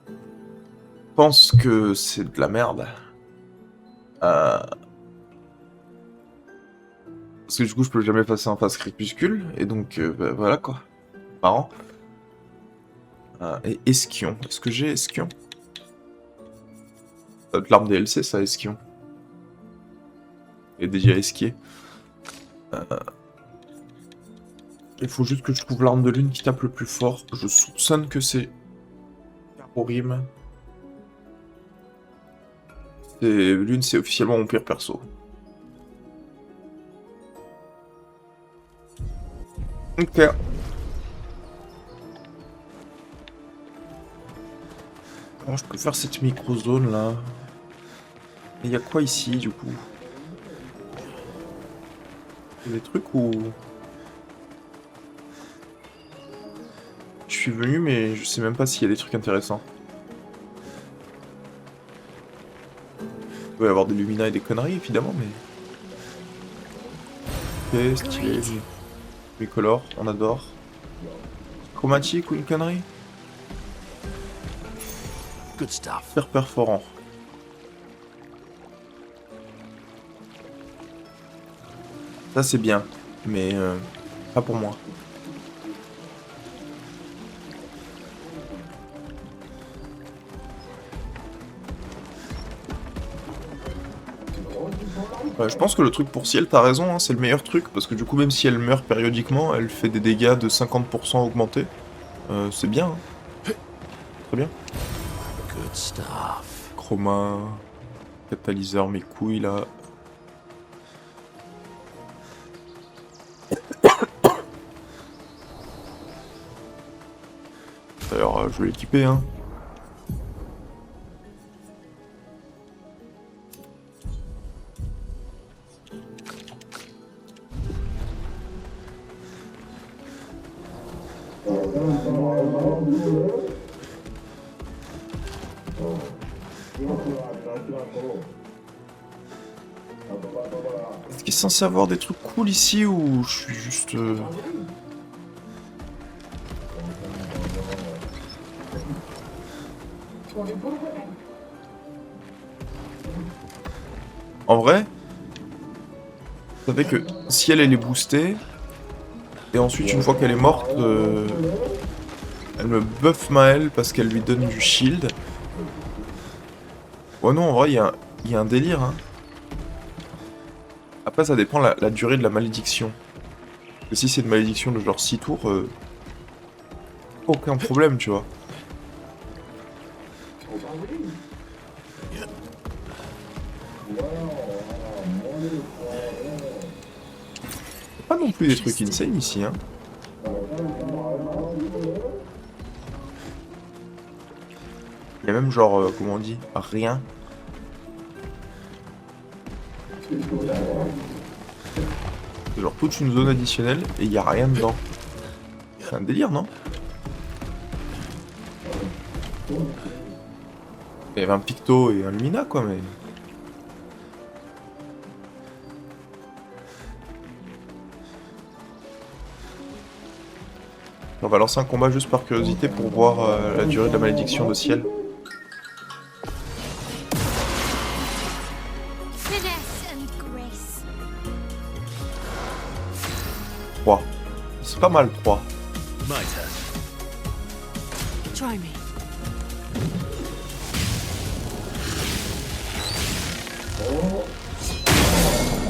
Je pense que c'est de la merde. Parce que du coup, je peux jamais passer en phase crépuscule, et donc, bah, voilà quoi. Marrant. Et Esquion. Est-ce que j'ai Esquion? Ça doit être l'arme DLC, ça, Esquion. Et dédié à Esquier. Il faut juste que je trouve l'arme de lune qui tape le plus fort. Je soupçonne que c'est Karorim. Lune, c'est officiellement mon pire perso. Ok. Comment je peux faire cette micro-zone là? Il y a quoi ici du coup? Il y a des trucs où... Je suis venu mais je sais même pas s'il y a des trucs intéressants. Il doit y avoir des Lumina et des conneries évidemment mais... Ok, stylé. Bicolore, on adore. Chromatique ou une connerie? Good stuff. Super perforant. Ça c'est bien, mais Pas pour moi. Ouais, je pense que le truc pour Ciel, t'as raison, hein, c'est le meilleur truc, parce que du coup, même si elle meurt périodiquement, elle fait des dégâts de 50% augmentés. C'est bien. Hein. Très bien. Good stuff. Chroma, catalyseur, mes couilles là. D'ailleurs, je vais l'équiper, hein. Est-ce qu'il est censé avoir des trucs cool ici ou je suis juste... En vrai, vous savez que si elle est boostée, et ensuite une fois qu'elle est morte, elle me buff Maël parce qu'elle lui donne du shield. Ouais non, en vrai, il y a un délire. Hein. Après, ça dépend la durée de la malédiction. Parce que si c'est une malédiction de genre 6 tours, aucun problème, tu vois. Pas non plus des trucs insane ici, hein. Il y a même genre, comment on dit, rien. Genre toute une zone additionnelle et il y a rien dedans. C'est un délire, non? Il y avait un Picto et un Lumina, quoi, mais... On va lancer un combat juste par curiosité pour voir la durée de la malédiction de Ciel. Finesse and grace. 3. C'est pas mal, 3. Try me.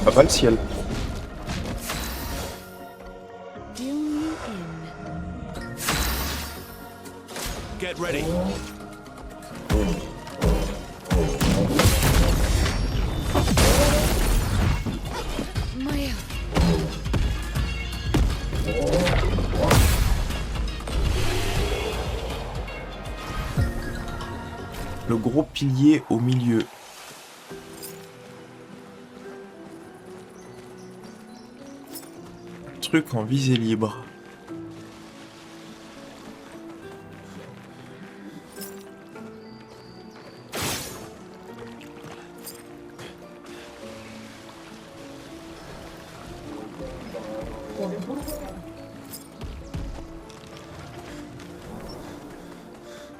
Pas mal, Ciel. Get ready. Maya. Le gros pilier au milieu. Truc en visée libre.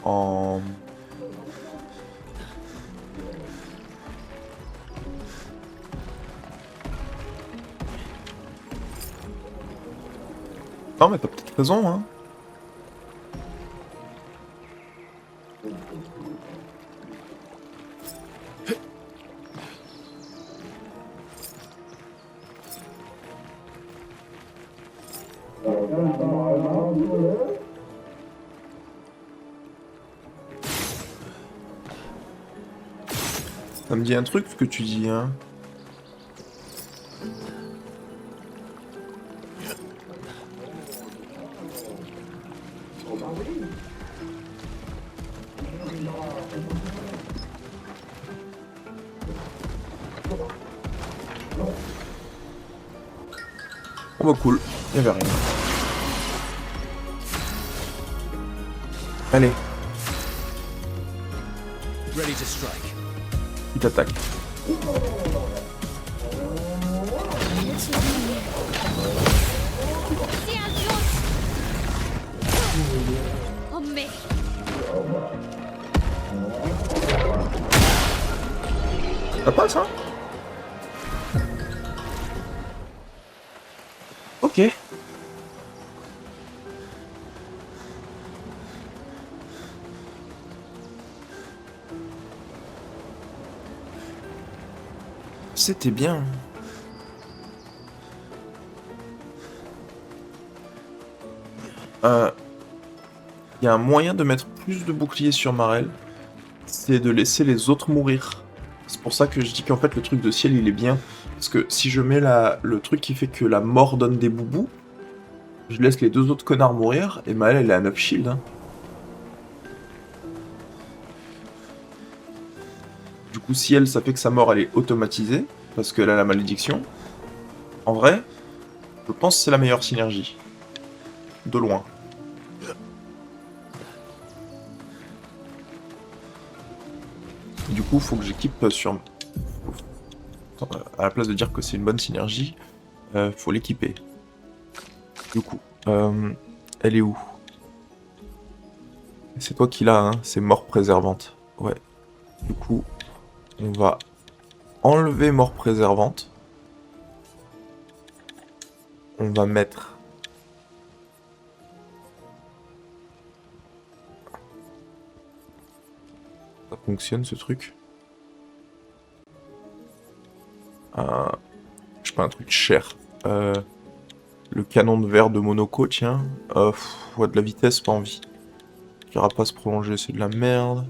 En... Non mais t'as peut-être raison, hein. Ça me dit un truc ce que tu dis, hein. Oh bah cool, y'avait rien. Allez. Ready to strike. Il t'attaque. Oh mais. Ça passe, hein? Ok. C'était bien. Il y a un moyen de mettre plus de boucliers sur Marel, c'est de laisser les autres mourir. C'est pour ça que je dis qu'en fait le truc de ciel il est bien. Parce que si je mets le truc qui fait que la mort donne des boubous, je laisse les deux autres connards mourir, et Maëlle elle est à 9 shield. Hein. Du coup ciel ça fait que sa mort elle est automatisée, parce qu'elle a la malédiction. En vrai, je pense que c'est la meilleure synergie. De loin. Et du coup, faut que j'équipe sur... À la place de dire que c'est une bonne synergie, faut l'équiper. Du coup, elle est où? C'est toi qui l'as, hein, c'est mort préservante. Ouais. Du coup, on va enlever mort préservante. On va mettre... Ça fonctionne ce truc. Je sais pas, un truc cher. Le canon de verre de Monaco, tiens. Ouais, de la vitesse, pas envie. Carapace prolongée, c'est de la merde.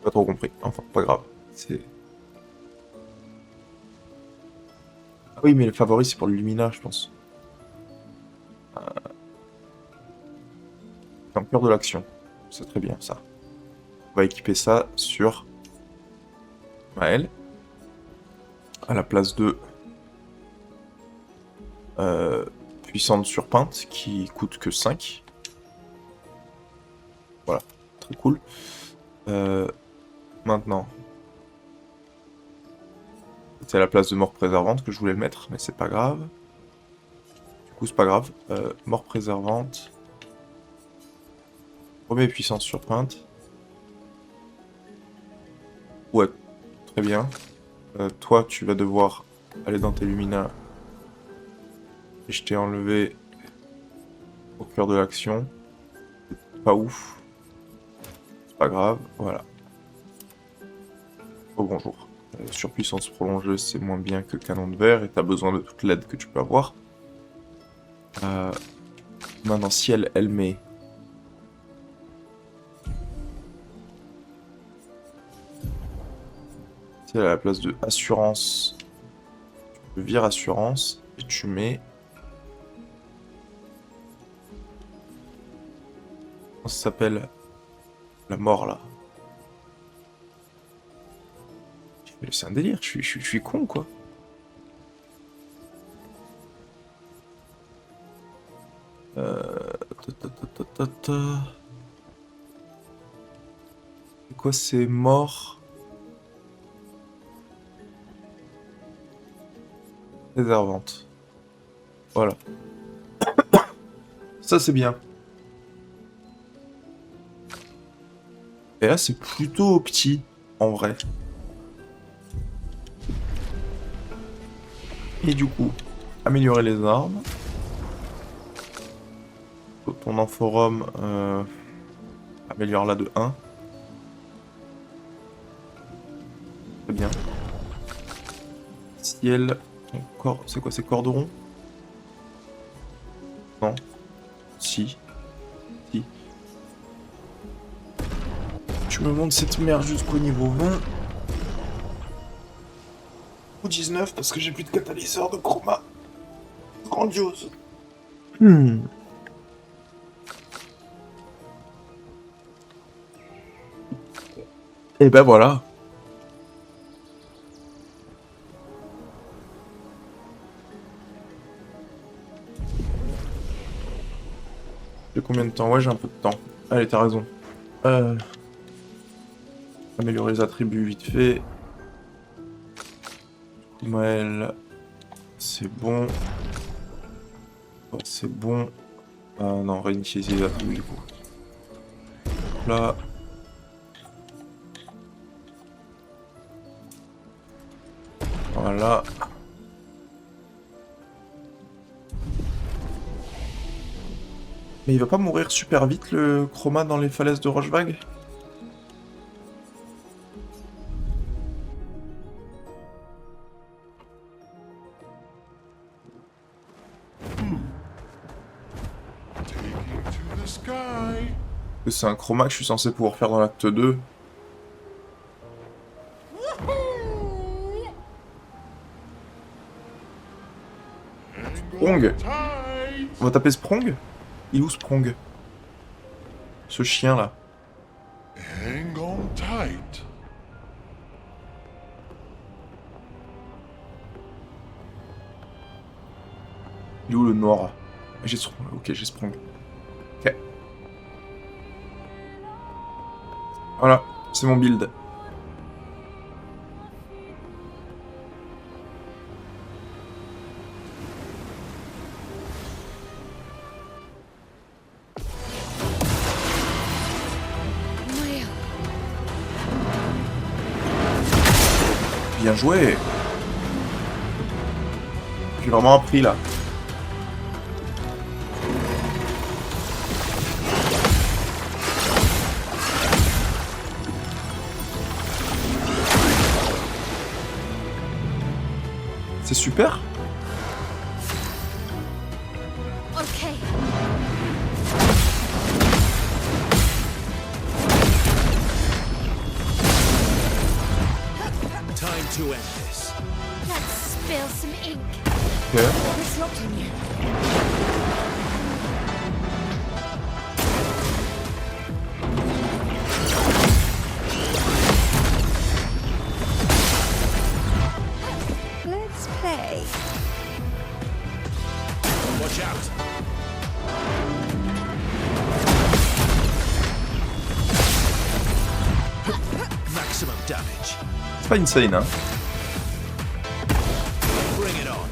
Pas trop compris. Enfin, pas grave. C'est... Ah oui, mais le favori, c'est pour le Lumina, je pense. C'est en cœur de l'action. C'est très bien, ça. On va équiper ça sur Maëlle. À la place de puissante surpeinte, qui coûte que 5. Voilà, très cool. Maintenant... C'est à la place de mort préservante que je voulais le mettre, mais c'est pas grave. Du coup, c'est pas grave. Mort préservante. Premier puissance surpeinte. Ouais, très bien. Toi, tu vas devoir aller dans tes Lumina. Et je t'ai enlevé au cœur de l'action. C'est pas ouf. C'est pas grave, voilà. Oh bonjour. Surpuissance prolongée, c'est moins bien que canon de verre et t'as besoin de toute l'aide que tu peux avoir. Maintenant, si elle met... Si elle est à la place de assurance, tu vires assurance et tu mets... Comment ça s'appelle? La mort, là. C'est un délire, je suis con, quoi. C'est quoi, c'est mort? Réservante. Voilà. Ça, c'est bien. Et là, c'est plutôt petit, en vrai. Et du coup, améliorer les armes. Ton amphorum, améliore-la de 1. Très bien. Ciel, encore, c'est quoi, c'est corderon? Non. Si. Si. Tu me montres cette merde jusqu'au niveau 20. 19 parce que j'ai plus de catalyseur de chroma. Grandiose. Et ben voilà. J'ai combien de temps? Ouais, j'ai un peu de temps. Allez, t'as raison. Améliorer les attributs vite fait. Maëlle, c'est bon. Oh, c'est bon. Ah non, réinitialiser les attributs du coup. Là. Voilà. Mais il va pas mourir super vite le Chroma dans les falaises de Rochevague? To the sky. C'est un Chroma que je suis censé pouvoir faire dans l'acte 2. Sprong. On va taper Sprong? Il est où Sprong? Ce chien là. Hang on tight. Il est où le noir? J'ai Sprong. Ok, j'ai Sprong. Ok. Voilà, c'est mon build. Bien joué. J'ai vraiment appris là. C'est super. Okay. Time to end this. Let's spill some ink. Okay. What's locking you? Let's play. Watch out. Maximum damage. C'est pas insane, hein. Bring it on.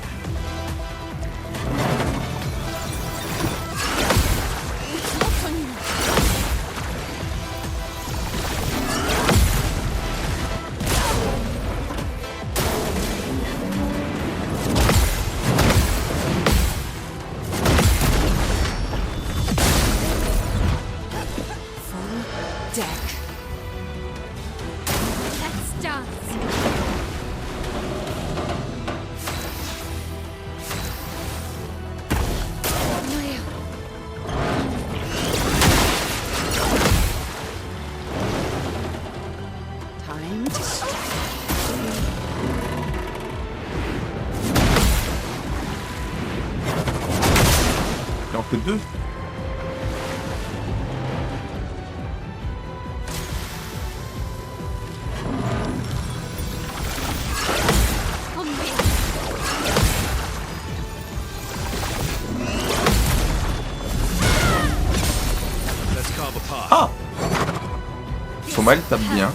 It's locked on you. Deck. Let's dance. Time to strike. Il en fait deux. On me. Let's carve a path. Ah! Thomas, il tape bien.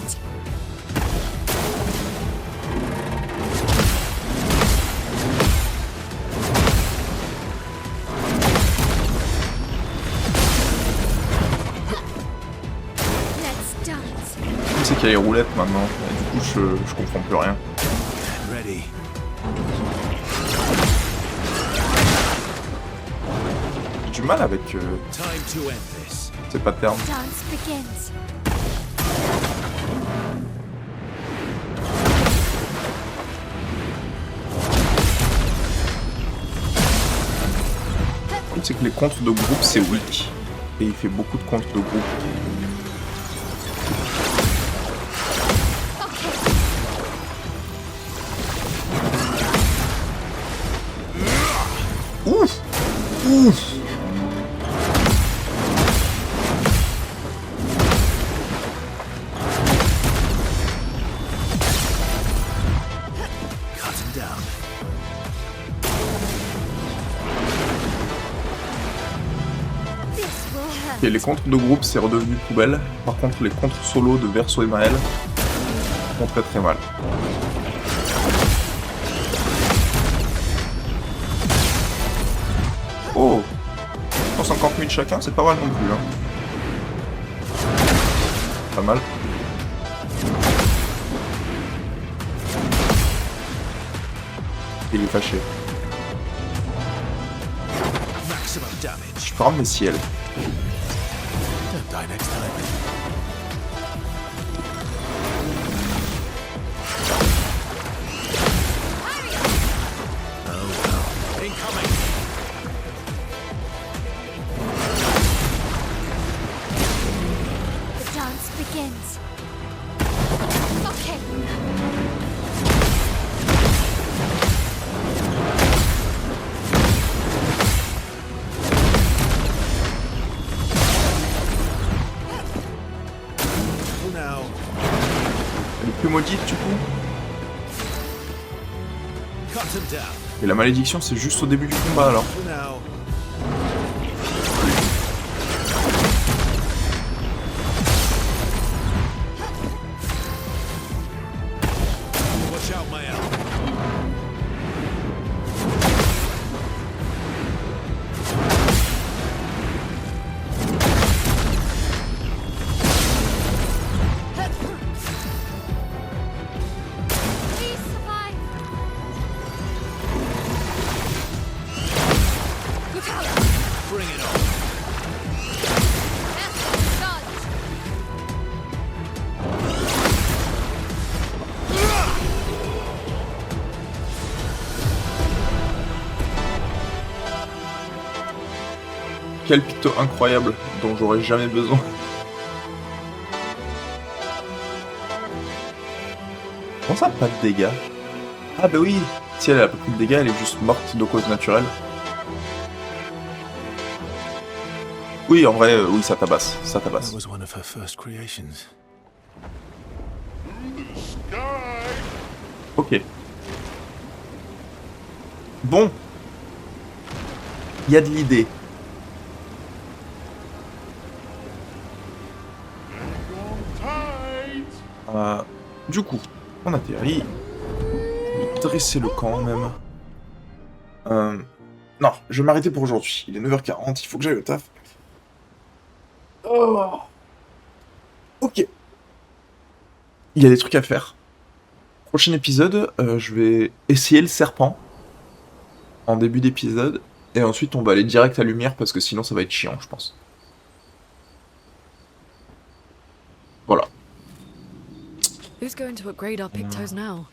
Let's dance. C'est qu'il y a les roulettes maintenant. Et du coup, je comprends plus rien. Ready. J'ai du mal avec Time to end this. ces patterns. Dance begins. Le truc, c'est que les contres de groupe, c'est weak. Et il fait beaucoup de contres de groupe. Ouf! Ouf! Cut him down. This will hurt. Et les contres de groupe, c'est redevenu poubelle. Par contre, les contres solo de Verso et Maël font très très mal. Oh! 150 000 chacun, c'est pas mal non plus. Hein. Pas mal. Il est fâché. Maximum damage. Je peux ramener ciel. Don't die next time. Oh well. Incoming! The dance begins. Okay. Now. Elle est plus maudite du coup. Cut him down. Et la malédiction c'est juste au début du combat alors. Now. Watch out, my elf. Please survive. Look out! Bring it on. Yes, dodge. Quel picto incroyable dont j'aurais jamais besoin. Comment ça, pas de dégâts? Ah bah oui, si elle a pas pris de dégâts, elle est juste morte de cause naturelle. Oui, en vrai, oui, ça tabasse, ça tabasse. That was one of her first creations. Ok. Bon. Il y a de l'idée. Du coup, on atterrit. Dresser le camp même. Non, je vais m'arrêter pour aujourd'hui. Il est 9h40, il faut que j'aille au taf. Oh. Ok. Il y a des trucs à faire. Prochain épisode, je vais essayer le serpent. En début d'épisode. Et ensuite, on va aller direct à lumière parce que sinon, ça va être chiant, je pense. Voilà. Who's going to upgrade our Pictos now?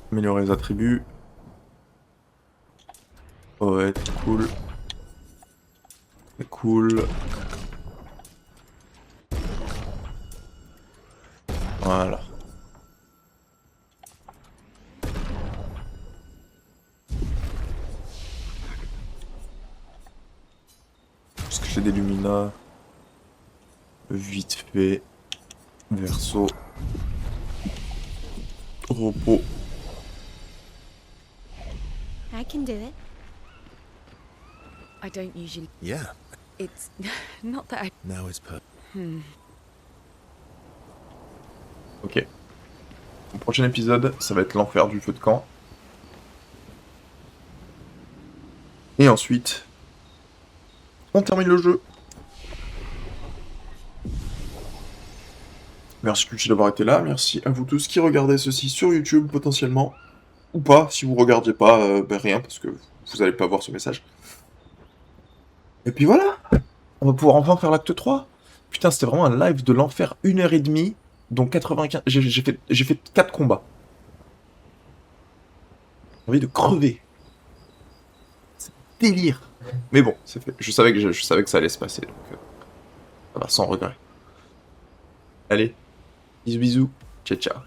Améliorer les attributs. Ouais, cool. C'est cool. Voilà. Parce que j'ai des Lumina. Vite fait. Verso. Repos. I can do it. I don't usually. Yeah. It's not that I. Now it's per. Ok. Mon prochain épisode, ça va être l'enfer du feu de camp. Et ensuite, on termine le jeu. Merci Culti d'avoir été là, merci à vous tous qui regardez ceci sur YouTube potentiellement. Ou pas, si vous regardiez pas, ben rien, parce que vous allez pas voir ce message. Et puis voilà, on va pouvoir enfin faire l'acte 3. Putain, c'était vraiment un live de l'enfer, 1h30, dont 95... J'ai fait 4 combats. J'ai envie de crever. C'est délire. Mais bon, c'est fait. Je savais que ça allait se passer, donc ça va, sans regret. Allez, bisous bisous, ciao ciao.